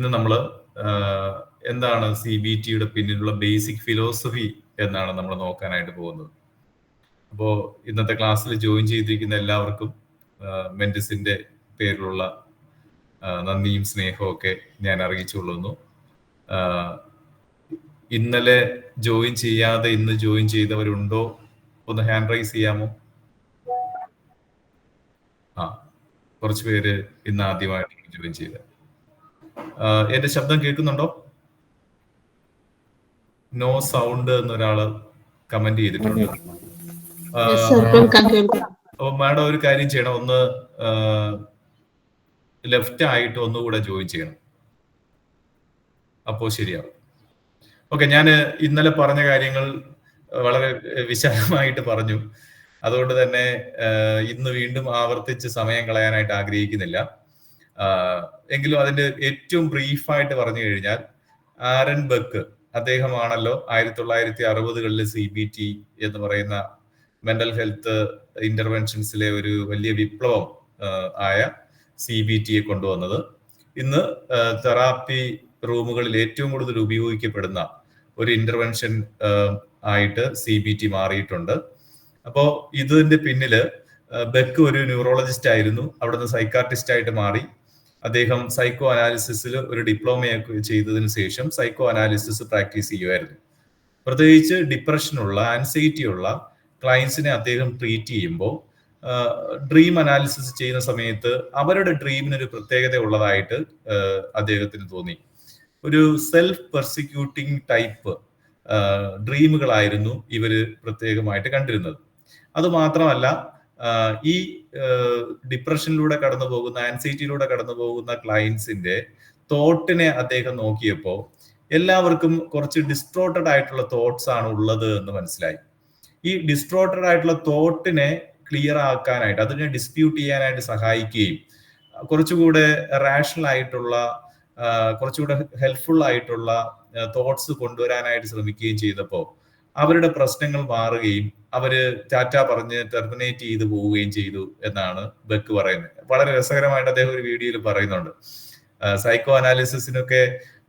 ഇന്ന് നമ്മൾ എന്താണ് CBTയുടെ പിന്നിലുള്ള ബേസിക് ഫിലോസഫി എന്നാണ് നമ്മൾ നോക്കാനായിട്ട് പോകുന്നത്. അപ്പോൾ ഇന്നത്തെ ക്ലാസ്സിൽ ജോയിൻ ചെയ്തിരിക്കുന്ന എല്ലാവർക്കും മെന്റിസിന്റെ പേരിലുള്ള നന്ദിയും സ്നേഹവും ഒക്കെ ഞാൻ അറിയിച്ചുകൊള്ളുന്നു. ഇന്നലെ ജോയിൻ ചെയ്യാതെ ഇന്ന് ജോയിൻ ചെയ്തവരുണ്ടോ? ഒന്ന് ഹാൻഡ് റൈസ് ചെയ്യാമോ? കുറച്ച് പേര് ഇന്ന് ആദ്യമായിട്ട് ജോയിൻ ചെയ്ത. എന്റെ ശബ്ദം കേൾക്കുന്നുണ്ടോ? നോ സൗണ്ട് എന്നൊരാള് കമന്റ് ചെയ്തിട്ടുണ്ട്. അപ്പൊ മാഡം ഒരു കാര്യം ചെയ്യണം, ഒന്ന് ലെഫ്റ്റ് ആയിട്ട് ഒന്നുകൂടെ ജോയിൻ ചെയ്യണം, അപ്പോ ശരിയാവും. ഓക്കെ, ഞാൻ ഇന്നലെ പറഞ്ഞ കാര്യങ്ങൾ വളരെ വിശാലമായിട്ട് പറഞ്ഞു. അതുകൊണ്ട് തന്നെ ഇന്ന് വീണ്ടും ആവർത്തിച്ച് സമയം കളയാനായിട്ട് ആഗ്രഹിക്കുന്നില്ല. എങ്കിലും അതിന്റെ ഏറ്റവും ബ്രീഫായിട്ട് പറഞ്ഞു കഴിഞ്ഞാൽ, ആരൻ ബക്ക് അദ്ദേഹമാണല്ലോ 1960കളിൽ CBT എന്ന് പറയുന്ന മെന്റൽ ഹെൽത്ത് ഇന്റർവെൻഷൻസിലെ ഒരു വലിയ വിപ്ലവം ആയ CBTയെ കൊണ്ടുവന്നത്. ഇന്ന് തെറാപ്പി റൂമുകളിൽ ഏറ്റവും കൂടുതൽ ഉപയോഗിക്കപ്പെടുന്ന ഒരു ഇന്റർവെൻഷൻ ആയിട്ട് CBT മാറിയിട്ടുണ്ട്. അപ്പോ ഇതിന്റെ പിന്നില് ബെക്ക് ഒരു ന്യൂറോളജിസ്റ്റ് ആയിരുന്നു, അവിടുന്ന് സൈക്കാട്രിസ്റ്റ് ആയിട്ട് മാറി. അദ്ദേഹം സൈക്കോ അനാലിസിസിൽ ഒരു ഡിപ്ലോമയൊക്കെ ചെയ്തതിനു ശേഷം സൈക്കോ അനാലിസിസ് പ്രാക്ടീസ് ചെയ്യുമായിരുന്നു. പ്രത്യേകിച്ച് ഡിപ്രഷനുള്ള, ആൻസൈറ്റിയുള്ള ക്ലയൻസിനെ അദ്ദേഹം ട്രീറ്റ് ചെയ്യുമ്പോൾ ഡ്രീം അനാലിസിസ് ചെയ്യുന്ന സമയത്ത് അവരുടെ ഡ്രീമിനൊരു പ്രത്യേകത ഉള്ളതായിട്ട് അദ്ദേഹത്തിന് തോന്നി. ഒരു സെൽഫ് പെർസിക്യൂട്ടിംഗ് ടൈപ്പ് ഡ്രീമുകളായിരുന്നു ഇവര് പ്രത്യേകമായിട്ട് കണ്ടിരുന്നത്. അതുമാത്രമല്ല, ഈ ഡിപ്രഷനിലൂടെ കടന്നു പോകുന്ന, ആൻസൈറ്റിയിലൂടെ കടന്നു പോകുന്ന ക്ലയൻസിന്റെ തോട്ടിനെ അദ്ദേഹം നോക്കിയപ്പോൾ എല്ലാവർക്കും കുറച്ച് ഡിസ്ട്രോട്ടഡ് ആയിട്ടുള്ള തോട്ട്സ് ആണ് ഉള്ളത് എന്ന് മനസ്സിലായി. ഈ ഡിസ്ട്രോട്ടഡ് ആയിട്ടുള്ള തോട്ടിനെ ക്ലിയർ ആക്കാനായിട്ട്, അതിനെ ഡിസ്പ്യൂട്ട് ചെയ്യാനായിട്ട് സഹായിക്കുകയും കുറച്ചുകൂടെ റാഷണൽ ആയിട്ടുള്ള, കുറച്ചുകൂടെ ഹെൽപ്ഫുൾ ആയിട്ടുള്ള തോട്ട്സ് കൊണ്ടുവരാനായിട്ട് ശ്രമിക്കുകയും ചെയ്തപ്പോൾ അവരുടെ പ്രശ്നങ്ങൾ മാറുകയും അവര് ടാറ്റ പറഞ്ഞ് ടെർമിനേറ്റ് ചെയ്ത് പോവുകയും ചെയ്തു എന്നാണ് ബെക്ക് പറയുന്നത്. വളരെ രസകരമായിട്ട് അദ്ദേഹം ഒരു വീഡിയോയിൽ പറയുന്നുണ്ട്. സൈക്കോ അനാലിസിസിനൊക്കെ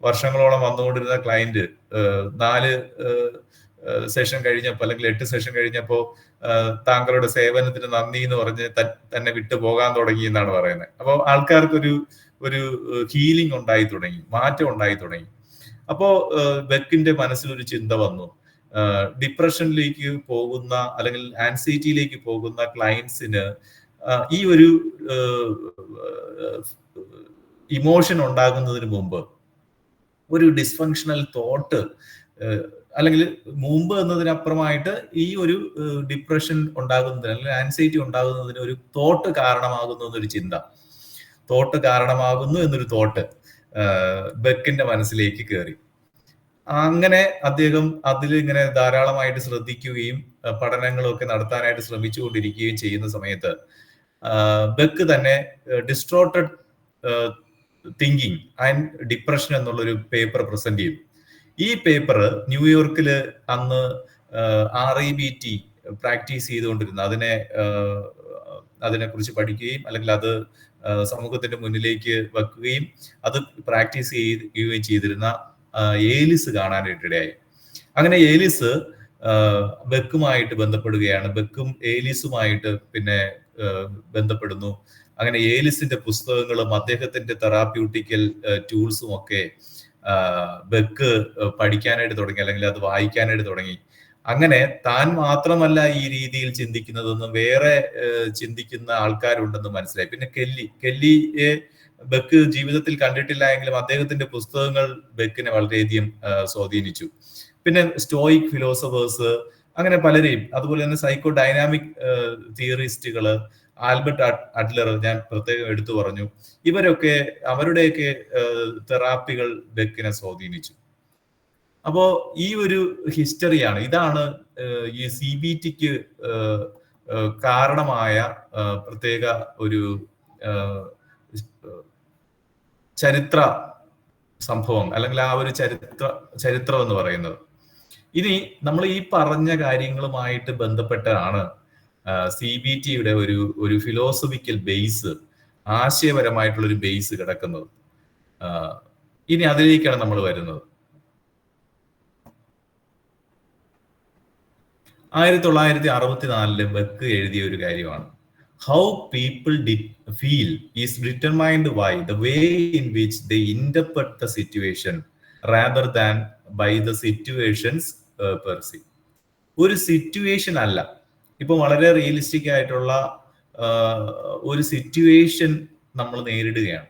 വർഷങ്ങളോളം വന്നുകൊണ്ടിരുന്ന ക്ലയന്റ് 4 സെഷൻ കഴിഞ്ഞപ്പോൾ, അല്ലെങ്കിൽ 8 സെഷൻ കഴിഞ്ഞപ്പോൾ താങ്കളുടെ സേവനത്തിന് നന്ദി എന്ന് പറഞ്ഞ് തന്നെ വിട്ടു പോകാൻ തുടങ്ങി എന്നാണ് പറയുന്നത്. അപ്പോൾ ആൾക്കാർക്കൊരു ഹീലിംഗ് ഉണ്ടായി തുടങ്ങി, മാറ്റം ഉണ്ടായി തുടങ്ങി. അപ്പോ ബെക്കിന്റെ മനസ്സിലൊരു ചിന്ത വന്നു, ഡിപ്രഷനിലേക്ക് പോകുന്ന അല്ലെങ്കിൽ ആൻസൈറ്റിയിലേക്ക് പോകുന്ന ക്ലയൻസിന് ഈ ഒരു ഇമോഷൻ ഉണ്ടാകുന്നതിന് മുമ്പ് ഒരു ഡിസ്ഫങ്ഷണൽ തോട്ട്, അല്ലെങ്കിൽ മുമ്പ് എന്നതിനപ്പുറമായിട്ട് ഈ ഒരു ഡിപ്രഷൻ ഉണ്ടാകുന്നതിന് അല്ലെങ്കിൽ ആൻസൈറ്റി ഉണ്ടാകുന്നതിന് ഒരു തോട്ട് കാരണമാകുന്നു എന്നൊരു ചിന്ത, തോട്ട് കാരണമാകുന്നു എന്നൊരു തോട്ട് ബെക്കിന്റെ മനസ്സിലേക്ക് കയറി. അങ്ങനെ അദ്ദേഹം അതിൽ ഇങ്ങനെ ധാരാളമായിട്ട് ശ്രദ്ധിക്കുകയും പഠനങ്ങളും ഒക്കെ നടത്താനായിട്ട് ശ്രമിച്ചുകൊണ്ടിരിക്കുകയും ചെയ്യുന്ന സമയത്ത് ബെക്ക് തന്നെ ഡിസ്ട്രോട്ടഡ് തിങ്കിങ് ആൻഡ് ഡിപ്രഷൻ എന്നുള്ളൊരു പേപ്പർ പ്രസന്റ് ചെയ്തു. ഈ പേപ്പർ ന്യൂയോർക്കില് അന്ന് REBT പ്രാക്ടീസ് ചെയ്തുകൊണ്ടിരുന്ന, അതിനെക്കുറിച്ച് പഠിക്കുകയും അല്ലെങ്കിൽ അത് സമൂഹത്തിന്റെ മുന്നിലേക്ക് വെക്കുകയും അത് പ്രാക്ടീസ് ചെയ്യുകയും ചെയ്തിരുന്ന ഏലിസ് കാണാനായിട്ടിടയായി. അങ്ങനെ ഏലിസ് ബെക്കുമായിട്ട് ബന്ധപ്പെടുകയാണ്. ബെക്കും ഏലിസുമായിട്ട് പിന്നെ ബന്ധപ്പെടുന്നു. അങ്ങനെ ഏലിസിന്റെ പുസ്തകങ്ങളും അദ്ദേഹത്തിന്റെ തെറാപ്യൂട്ടിക്കൽ ടൂൾസും ഒക്കെ ബെക്ക് പഠിക്കാനായിട്ട് തുടങ്ങി, അല്ലെങ്കിൽ അത് വായിക്കാനായിട്ട് തുടങ്ങി. അങ്ങനെ താൻ മാത്രമല്ല ഈ രീതിയിൽ ചിന്തിക്കുന്നതെന്നും വേറെ ചിന്തിക്കുന്ന ആൾക്കാരുണ്ടെന്ന് മനസ്സിലായി. പിന്നെ കെല്ലിയെ ബെക്ക് ജീവിതത്തിൽ കണ്ടിട്ടില്ല എങ്കിലും അദ്ദേഹത്തിന്റെ പുസ്തകങ്ങൾ ബെക്കിനെ വളരെയധികം സ്വാധീനിച്ചു. പിന്നെ സ്റ്റോയിക് ഫിലോസഫേഴ്സ്, അങ്ങനെ പലരെയും, അതുപോലെ തന്നെ സൈക്കോ ഡൈനാമിക് തിയറിസ്റ്റുകള്, ആൽബർട്ട് അഡ്ലർ ഞാൻ പ്രത്യേകം എടുത്തു പറഞ്ഞു. ഇവരൊക്കെ അവരുടെയൊക്കെ തെറാപ്പികൾ ബെക്കിനെ സ്വാധീനിച്ചു. അപ്പോ ഈ ഒരു ഹിസ്റ്ററിയാണ്, ഇതാണ് ഈ CBTക്ക് കാരണമായ പ്രത്യേക ഒരു ചരിത്ര സംഭവം, അല്ലെങ്കിൽ ആ ഒരു ചരിത്രം എന്ന് പറയുന്നത്. ഇനി നമ്മൾ ഈ പറഞ്ഞ കാര്യങ്ങളുമായിട്ട് ബന്ധപ്പെട്ടാണ് CBTയുടെ ഒരു ഫിലോസഫിക്കൽ ബേസ്, ആശയപരമായിട്ടുള്ളൊരു ബേസ് കിടക്കുന്നത്. ഇനി അതിലേക്കാണ് നമ്മൾ വരുന്നത്. 1964 ബെക്ക് എഴുതിയ ഒരു കാര്യമാണ്. How people feel is determined by the way in which they interpret the situation rather than by the situations perceive. ഒരു സിറ്റുവേഷൻ അല്ല, ഇപ്പൊ വളരെ റിയലിസ്റ്റിക് ആയിട്ടുള്ള ഒരു സിറ്റുവേഷൻ നമ്മൾ നേരിടുകയാണ്.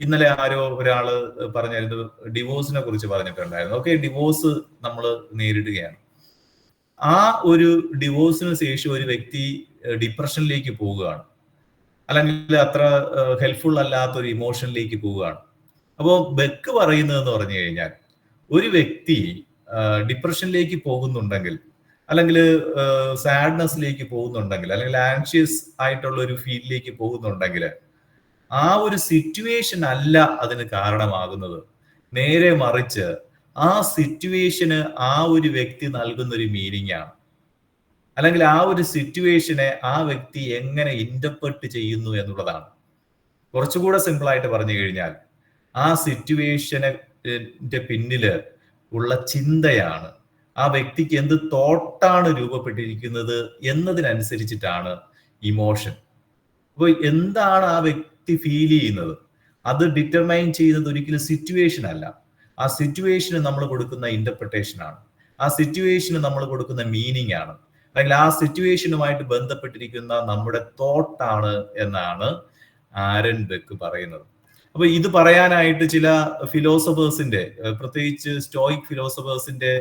ഇന്നലെ ആരോ ഒരാള് പറഞ്ഞായിരുന്നു, ഡിവോഴ്സിനെ കുറിച്ച് പറഞ്ഞിട്ടുണ്ടായിരുന്നു. ഓക്കെ, ഡിവോഴ്സ് നമ്മൾ നേരിടുകയാണ്. ആ ഒരു ഡിവോഴ്സിന് ശേഷം ഒരു വ്യക്തി ഡിപ്രഷനിലേക്ക് പോവുകയാണ്, അല്ലെങ്കിൽ അത്ര ഹെൽപ്ഫുൾ അല്ലാത്ത ഒരു ഇമോഷനിലേക്ക് പോവുകയാണ്. അപ്പോൾ ബെക്ക് പറയുന്നതെന്ന് പറഞ്ഞു കഴിഞ്ഞാൽ, ഒരു വ്യക്തി ഡിപ്രഷനിലേക്ക് പോകുന്നുണ്ടെങ്കിൽ, അല്ലെങ്കിൽ സാഡ്നെസ്സിലേക്ക് പോകുന്നുണ്ടെങ്കിൽ, അല്ലെങ്കിൽ ആൻഷ്യസ് ആയിട്ടുള്ള ഒരു ഫീലിലേക്ക് പോകുന്നുണ്ടെങ്കിൽ, ആ ഒരു സിറ്റുവേഷൻ അല്ല അതിന് കാരണമാകുന്നത്. നേരെ മറിച്ച് ആ സിറ്റുവേഷന് ആ ഒരു വ്യക്തി നൽകുന്ന ഒരു മീനിങ് ആണ്, അല്ലെങ്കിൽ ആ ഒരു സിറ്റുവേഷനെ ആ വ്യക്തി എങ്ങനെ ഇന്റർപ്രറ്റ് ചെയ്യുന്നു എന്നുള്ളതാണ്. കുറച്ചുകൂടെ സിമ്പിൾ ആയിട്ട് പറഞ്ഞു കഴിഞ്ഞാൽ, ആ സിറ്റുവേഷന്റെ പിന്നില് ഉള്ള ചിന്തയാണ്, ആ വ്യക്തിക്ക് എന്ത് തോട്ടാണ് രൂപപ്പെട്ടിരിക്കുന്നത് എന്നതിനനുസരിച്ചിട്ടാണ് ഇമോഷൻ. അപ്പോൾ എന്താണ് ആ വ്യക്തി ഫീൽ ചെയ്യുന്നത്, അത് ഡിറ്റർമൈൻ ചെയ്യുന്നത് ഒരിക്കലും സിറ്റുവേഷൻ അല്ല. ആ സിറ്റുവേഷന് നമ്മൾ കൊടുക്കുന്ന ഇന്റർപ്രിട്ടേഷൻ ആണ്, ആ സിറ്റുവേഷന് നമ്മൾ കൊടുക്കുന്ന മീനിങ് ആണ്, അല്ലെങ്കിൽ ആ സിറ്റുവേഷനുമായിട്ട് ബന്ധപ്പെട്ടിരിക്കുന്ന നമ്മുടെ തോട്ടാണ് എന്നാണ് ആരൻ ബെക്ക് പറയുന്നത്. അപ്പൊ ഇത് പറയാനായിട്ട് ചില ഫിലോസഫേഴ്സിന്റെ, പ്രത്യേകിച്ച് സ്റ്റോയിക് ഫിലോസഫേഴ്സിന്റെ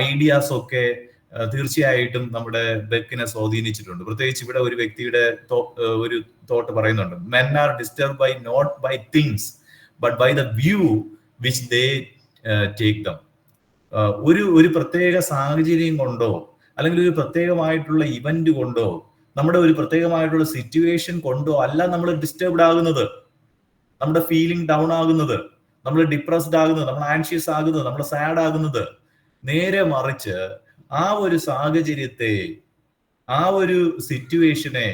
ഐഡിയാസ് ഒക്കെ തീർച്ചയായിട്ടും നമ്മുടെ ബെക്കിനെ സ്വാധീനിച്ചിട്ടുണ്ട്. പ്രത്യേകിച്ച് ഇവിടെ ഒരു വ്യക്തിയുടെ ഒരു തോട്ട് പറയുന്നുണ്ട്, men are disturb by not by things but by the view which they take them. ഒരു പ്രത്യേക സാഹചര്യം കൊണ്ടോ, അല്ലെങ്കിൽ ഒരു പ്രത്യേകമായിട്ടുള്ള ഇവന്റ് കൊണ്ടോ, നമ്മുടെ ഒരു പ്രത്യേകമായിട്ടുള്ള സിറ്റുവേഷൻ കൊണ്ടോ അല്ല നമ്മൾ ഡിസ്റ്റർബ്ഡ് ആകുന്നത്, നമ്മുടെ ഫീലിംഗ് ഡൗൺ ആകുന്നത്, നമ്മൾ ഡിപ്രസ്ഡ് ആകുന്നത്, നമ്മൾ ആൻഷ്യസ് ആകുന്നത്, നമ്മൾ സാഡ് ആകുന്നത്. നേരെ മറിച്ച് ആ ഒരു സാഹചര്യത്തെ, ആ ഒരു സിറ്റുവേഷനെ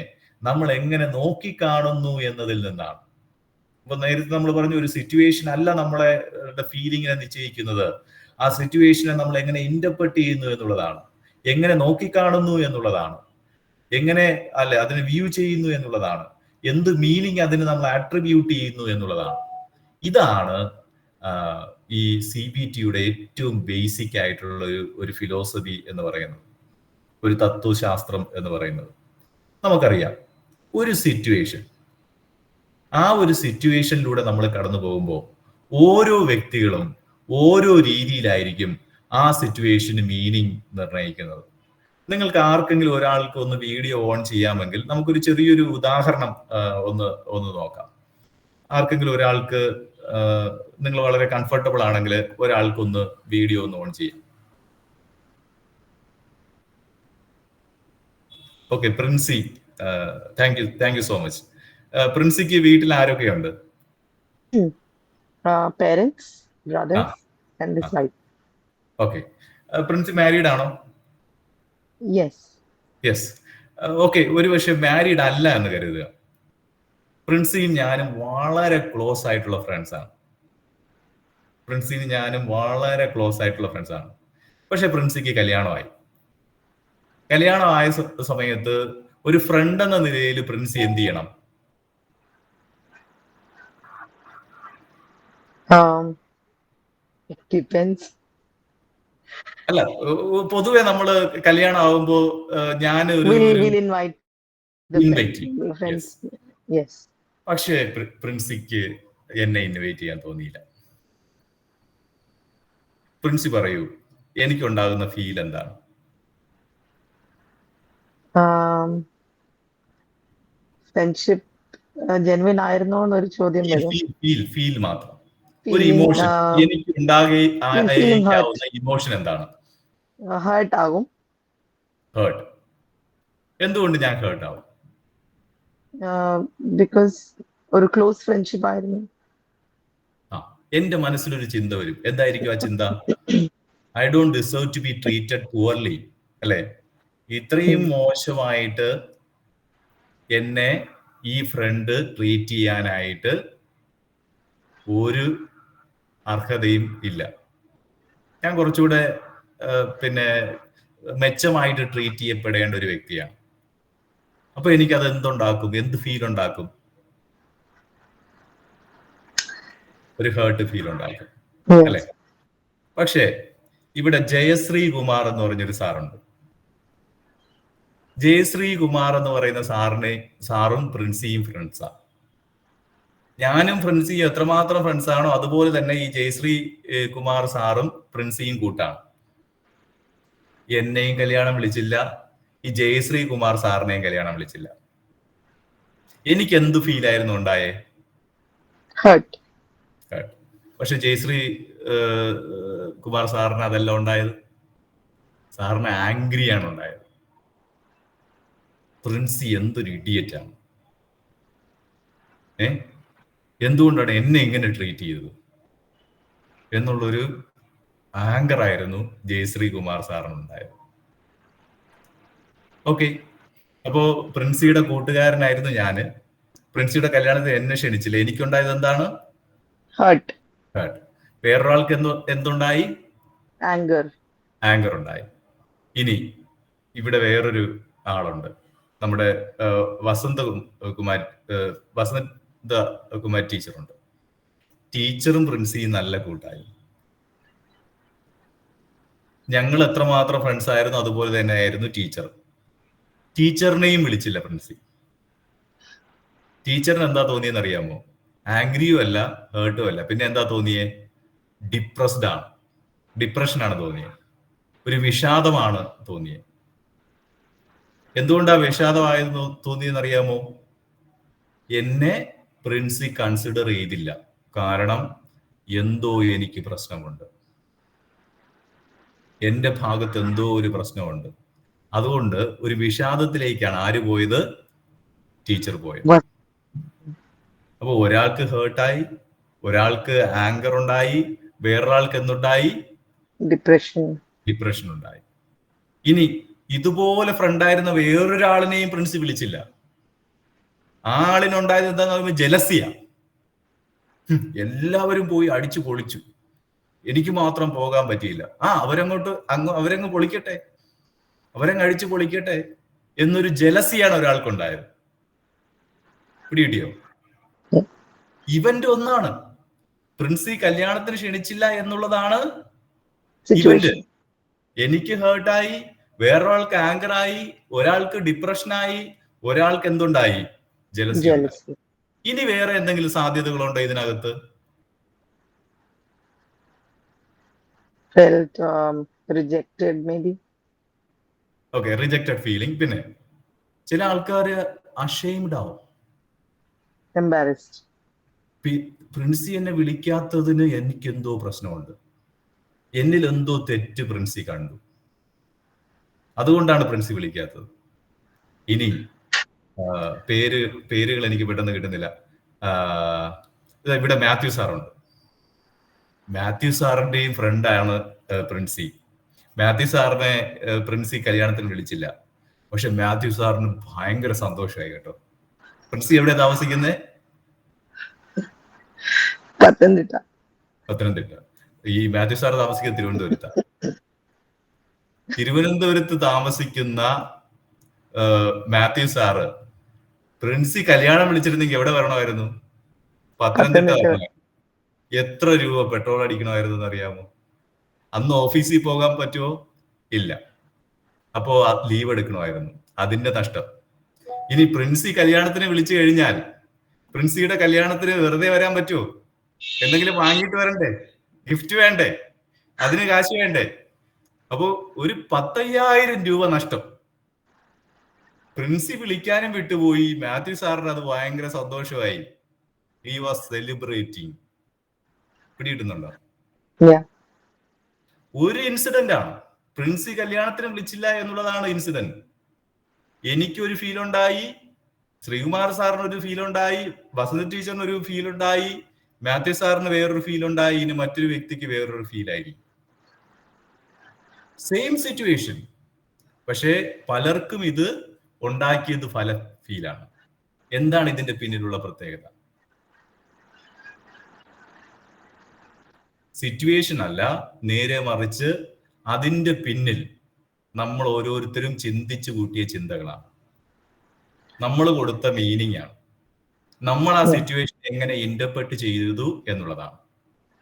നമ്മൾ എങ്ങനെ നോക്കിക്കാണുന്നു എന്നതിൽ നിന്നാണ്. അപ്പൊ നേരത്തെ നമ്മൾ പറഞ്ഞു, ഒരു സിറ്റുവേഷൻ അല്ല നമ്മളെ ഫീലിങ്ങിനെ നിശ്ചയിക്കുന്നത്, ആ സിറ്റുവേഷനെ നമ്മൾ എങ്ങനെ ഇന്റർപ്രറ്റ് ചെയ്യുന്നു എന്നുള്ളതാണ്, എങ്ങനെ നോക്കിക്കാണുന്നു എന്നുള്ളതാണ്, എങ്ങനെ അല്ലെ അതിനെ വ്യൂ ചെയ്യുന്നു എന്നുള്ളതാണ്, എന്ത് മീനിങ് അതിന് നമ്മൾ ആട്രിബ്യൂട്ട് ചെയ്യുന്നു എന്നുള്ളതാണ്. ഇതാണ് ഈ CBTയുടെ ഏറ്റവും ബേസിക് ആയിട്ടുള്ള ഒരു ഫിലോസഫി എന്ന് പറയുന്നത്, ഒരു തത്വശാസ്ത്രം എന്ന് പറയുന്നത്. നമുക്കറിയാം, ഒരു സിറ്റുവേഷൻ, ആ ഒരു സിറ്റുവേഷനിലൂടെ നമ്മൾ കടന്നു പോകുമ്പോൾ ഓരോ വ്യക്തികളും ഓരോ രീതിയിലായിരിക്കും ആ സിറ്റുവേഷന് മീനിങ് നിർണ്ണയിക്കുന്നത്. നിങ്ങൾക്ക് ആർക്കെങ്കിലും ഒരാൾക്ക് ഒന്ന് വീഡിയോ ഓൺ ചെയ്യാമെങ്കിൽ നമുക്കൊരു ചെറിയൊരു ഉദാഹരണം ഒന്ന് നോക്കാം. ആർക്കെങ്കിലും ഒരാൾക്ക്, നിങ്ങൾ വളരെ കംഫർട്ടബിൾ ആണെങ്കിൽ ഒരാൾക്കൊന്ന് വീഡിയോ ഒന്ന് ഓൺ ചെയ്യാം. Okay, Princy, thank you so much. പ്രിൻസിക്ക് വീട്ടിൽ ആരൊക്കെയുണ്ട്? Parents, brothers, and this wife. Okay, Princy married ആണോ? Yes. യെസ്. ഓക്കെ, ഒരു പക്ഷെ മാരീഡ് അല്ല എന്ന് കരുതുക. പ്രിൻസിയും ഞാനും വളരെ ക്ലോസ് ആയിട്ടുള്ള ഫ്രണ്ട്സ് ആണ്. പക്ഷെ പ്രിൻസിക്ക് കല്യാണമായി. കല്യാണമായ സമയത്ത് ഒരു ഫ്രണ്ട് എന്ന നിലയിൽ പ്രിൻസി എന്ത് ചെയ്യണം? It depends. അല്ല, പൊതുവെ നമ്മള് കല്യാണം ആവുമ്പോ ഞാൻ We'll invite the friends. Yes. പക്ഷേ പ്രിൻസിക്ക് എന്നെ ഇൻവൈറ്റ് ചെയ്യാൻ തോന്നിയില്ല. പ്രിൻസി പറയൂ, എനിക്കുണ്ടാകുന്ന ഫീൽ എന്താണ്? ഫ്രണ്ട്ഷിപ്പ് ജെനുവിൻ ആയിരുന്നോ എന്നൊരു ചോദ്യം വരും. ഫീൽ മാത്രം, ഒരു ഇമോഷൻ എനിക്ക് ഉണ്ടാകാവുന്ന ഇമോഷൻ എന്താണ്? ഹേർട്ട് ആകും. ഹേർട്ട്. എന്തുകൊണ്ട് ഞാൻ ഹേർട്ട് ആവും? ബിക്കോസ് ഒരു ക്ലോസ് ഫ്രണ്ട്ഷിപ്പ് ആയിരുന്നു. എന്റെ മനസ്സിലൊരു ചിന്ത വരും. എന്തായിരിക്കും ആ ചിന്ത? I don't deserve to be treated poorly, അല്ലെ? ഇത്രയും മോശമായിട്ട് എന്നെ ഈ ഫ്രണ്ട് ട്രീറ്റ് ചെയ്യാനായിട്ട് ഒരു അർഹതയും ഇല്ല. ഞാൻ കുറച്ചുകൂടെ പിന്നെ മെച്ചമായിട്ട് ട്രീറ്റ് ചെയ്യപ്പെടേണ്ട ഒരു വ്യക്തിയാണ്. അപ്പൊ എനിക്കത് എന്തുണ്ടാക്കും, എന്ത് ഫീൽ ഉണ്ടാക്കും? ഒരു ഹേർട്ട് ഫീൽ ഉണ്ടാക്കും, അല്ലെ? പക്ഷേ ഇവിടെ ജയശ്രീ കുമാർ എന്ന് പറഞ്ഞൊരു സാറുണ്ട്. ജയശ്രീ കുമാർ എന്ന് പറയുന്ന സാറും പ്രിൻസിയും ഫ്രണ്ട്സാ. ഞാനും പ്രിൻസിയും എത്രമാത്രം ഫ്രണ്ട്സ് ആണോ അതുപോലെ തന്നെ ഈ ജയശ്രീ കുമാർ സാറും പ്രിൻസിയും കൂട്ടാണ്. എന്നെയും കല്യാണം വിളിച്ചില്ല, ഈ ജയശ്രീ കുമാർ സാറിനെയും കല്യാണം വിളിച്ചില്ല. എനിക്ക് എന്ത് ഫീൽ ആയിരുന്നു ഉണ്ടായേ? ഹേർട്ട്. പക്ഷെ ജയശ്രീ കുമാർ സാറിന് അതല്ല ഉണ്ടായത്. സാറിന് ആംഗ്രിയാണ് ഉണ്ടായത്. പ്രിൻസി എന്തൊരു ഇഡിയറ്റാണ്, എന്തുകൊണ്ടാണ് എന്നെ ഇങ്ങനെ ട്രീറ്റ് ചെയ്തത് എന്നുള്ളൊരു ആങ്കർ ആയിരുന്നു ജയശ്രീ കുമാർ സാറിനുണ്ടായത്. ഓക്കെ, അപ്പോ പ്രിൻസിയുടെ കൂട്ടുകാരനായിരുന്നു ഞാന്. പ്രിൻസിയുടെ കല്യാണത്തിന് എന്നെ ക്ഷണിച്ചില്ല. എനിക്കുണ്ടായത് എന്താണ്? ഹേർട്ട്. വേറൊരാൾക്ക് എന്തുണ്ടായി? ആങ്കർ ഉണ്ടായി. ഇനി ഇവിടെ വേറൊരു ആളുണ്ട്, നമ്മുടെ വസന്ത കുമാരി ടീച്ചറുണ്ട്. ടീച്ചറും പ്രിൻസിയും നല്ല കൂട്ടായി. ഞങ്ങൾ എത്രമാത്രം ഫ്രണ്ട്സ് ആയിരുന്നു അതുപോലെ തന്നെ ആയിരുന്നു ടീച്ചർ. ടീച്ചറിനെയും വിളിച്ചില്ല പ്രിൻസി. ടീച്ചറിന് എന്താ തോന്നിയെന്ന് അറിയാമോ? ആംഗ്രിയും അല്ല, ഹേർട്ടും അല്ല. പിന്നെ എന്താ തോന്നിയേ? ഡിപ്രഷനാണ് തോന്നിയത്. ഒരു വിഷാദമാണ് തോന്നിയത്. എന്തുകൊണ്ടാ വിഷാദമായെന്ന് തോന്നിയെന്ന് അറിയാമോ? എന്നെ പ്രിൻസി കൺസിഡർ ചെയ്തില്ല. കാരണം എന്തോ എനിക്ക് പ്രശ്നമുണ്ട്, എന്റെ ഭാഗത്ത് എന്തോ ഒരു പ്രശ്നമുണ്ട്. അതുകൊണ്ട് ഒരു വിഷാദത്തിലേക്കാണ് ആര് പോയത്? ടീച്ചർ പോയത്. അപ്പൊ ഒരാൾക്ക് ഹേർട്ടായി, ഒരാൾക്ക് ആങ്കർ ഉണ്ടായി, വേറൊരാൾക്ക് എന്തുണ്ടായി? ഡിപ്രഷൻ ഉണ്ടായി. ഇനി ഇതുപോലെ ഫ്രണ്ടായിരുന്ന വേറൊരാളിനെയും പ്രിൻസി വിളിച്ചില്ല. ആ ആളിനുണ്ടായത് എന്താന്ന് പറയുമ്പോൾ ജലസിയ. എല്ലാവരും പോയി അടിച്ചു പൊളിച്ചു, എനിക്ക് മാത്രം പോകാൻ പറ്റിയില്ല. അവരങ്ങ് പൊളിക്കട്ടെ, അവരങ്ങ് അടിച്ചു പൊളിക്കട്ടെ എന്നൊരു ജലസിയാണ് ഒരാൾക്കുണ്ടായത്. പിടികിട്ടിയോ? ഇവന്റ് ഒന്നാണ്, പ്രിൻസി കല്യാണത്തിന് ക്ഷണിച്ചില്ല എന്നുള്ളതാണ് ഇവന്റ്. എനിക്ക് ഹേർട്ടായി, വേറൊരാൾക്ക് ആങ്കറായി, ഒരാൾക്ക് ഡിപ്രഷനായി, ഒരാൾക്ക് എന്തുണ്ടായി? ജലസി. ഇനി വേറെ എന്തെങ്കിലും സാധ്യതകളുണ്ടോ ഇതിനകത്ത്? Rejected feeling. പിന്നെ ചില ആൾക്കാര് അഷെയിംഡ് ആവും. പ്രിൻസി എന്നെ വിളിക്കാത്തതിന് എനിക്ക് എന്തോ പ്രശ്നമുണ്ട്, എന്നിൽ എന്തോ തെറ്റ് പ്രിൻസി കണ്ടു, അതുകൊണ്ടാണ് പ്രിൻസി വിളിക്കാത്തത്. ഇനി പേരുകൾ എനിക്ക് പെട്ടെന്ന് കിട്ടുന്നില്ല. ഇവിടെ മാത്യു സാറുണ്ട്. മാത്യു സാറിന്റെയും ഫ്രണ്ടാണ് പ്രിൻസി. മാത്യു സാറിനെ പ്രിൻസി കല്യാണത്തിന് വിളിച്ചില്ല. പക്ഷെ മാത്യു സാറിന് ഭയങ്കര സന്തോഷമായി കേട്ടോ. പ്രിൻസി എവിടെ താമസിക്കുന്നേ? പത്തനംതിട്ട. ഈ മാത്യു സാർ താമസിക്കുന്നത് തിരുവനന്തപുരത്താണ്. തിരുവനന്തപുരത്ത് താമസിക്കുന്ന മാത്യു സാറ് പ്രിൻസി കല്യാണം വിളിച്ചിരുന്നെങ്കിൽ എവിടെ വരണമായിരുന്നു? പത്തനംതിട്ട വരണം. എത്ര രൂപ പെട്രോൾ അടിക്കണമായിരുന്നു എന്ന് അറിയാമോ? അന്ന് ഓഫീസിൽ പോകാൻ പറ്റുമോ? ഇല്ല. അപ്പോ ലീവ് എടുക്കണമായിരുന്നു. അതിന്റെ നഷ്ടം. ഇനി പ്രിൻസി കല്യാണത്തിന് വിളിച്ചു കഴിഞ്ഞാൽ പ്രിൻസിയുടെ കല്യാണത്തിന് വെറുതെ വരാൻ പറ്റുമോ? എന്തെങ്കിലും വാങ്ങിയിട്ട് വരണ്ടേ? ഗിഫ്റ്റ് വേണ്ടേ? അതിന് കാശ് വേണ്ടേ? അപ്പോ ഒരു 10,000 രൂപ നഷ്ടം. പ്രിൻസി വിളിക്കാനും വിട്ടുപോയി. മാത്യു സാറിന് അത് ഭയങ്കര സന്തോഷമായി. He was celebrating. പിടികിട്ടുന്നുണ്ടോ? ഒരു ഇൻസിഡന്റ് ആണ്. പ്രിൻസി കല്യാണത്തിന് വിളിച്ചില്ല എന്നുള്ളതാണ് ഇൻസിഡന്റ്. എനിക്കൊരു ഫീൽ ഉണ്ടായി, ശ്രീകുമാർ സാറിന് ഒരു ഫീൽ ഉണ്ടായി, വസന്ത ടീച്ചറിന് ഒരു ഫീൽ ഉണ്ടായി, മാത്യു സാറിന് വേറൊരു ഫീൽ ഉണ്ടായി, ഇനി മറ്റൊരു വ്യക്തിക്ക് വേറൊരു ഫീൽ ആയിരിക്കും. Same situation. പക്ഷേ പലർക്കും ഇത് ഉണ്ടാക്കിയത് പല ഫീലാണ്. എന്താണ് ഇതിന്റെ പിന്നിലുള്ള പ്രത്യേകത? സിറ്റുവേഷൻ അല്ല, നേരെ മറിച്ച് അതിന്റെ പിന്നിൽ നമ്മൾ ഓരോരുത്തരും ചിന്തിച്ചു കൂട്ടിയ ചിന്തകളാണ്, നമ്മൾ കൊടുത്ത മീനിങ് ആണ്, നമ്മൾ ആ സിറ്റുവേഷൻ എങ്ങനെ ഇന്റർപ്രറ്റ് ചെയ്തു എന്നുള്ളതാണ്.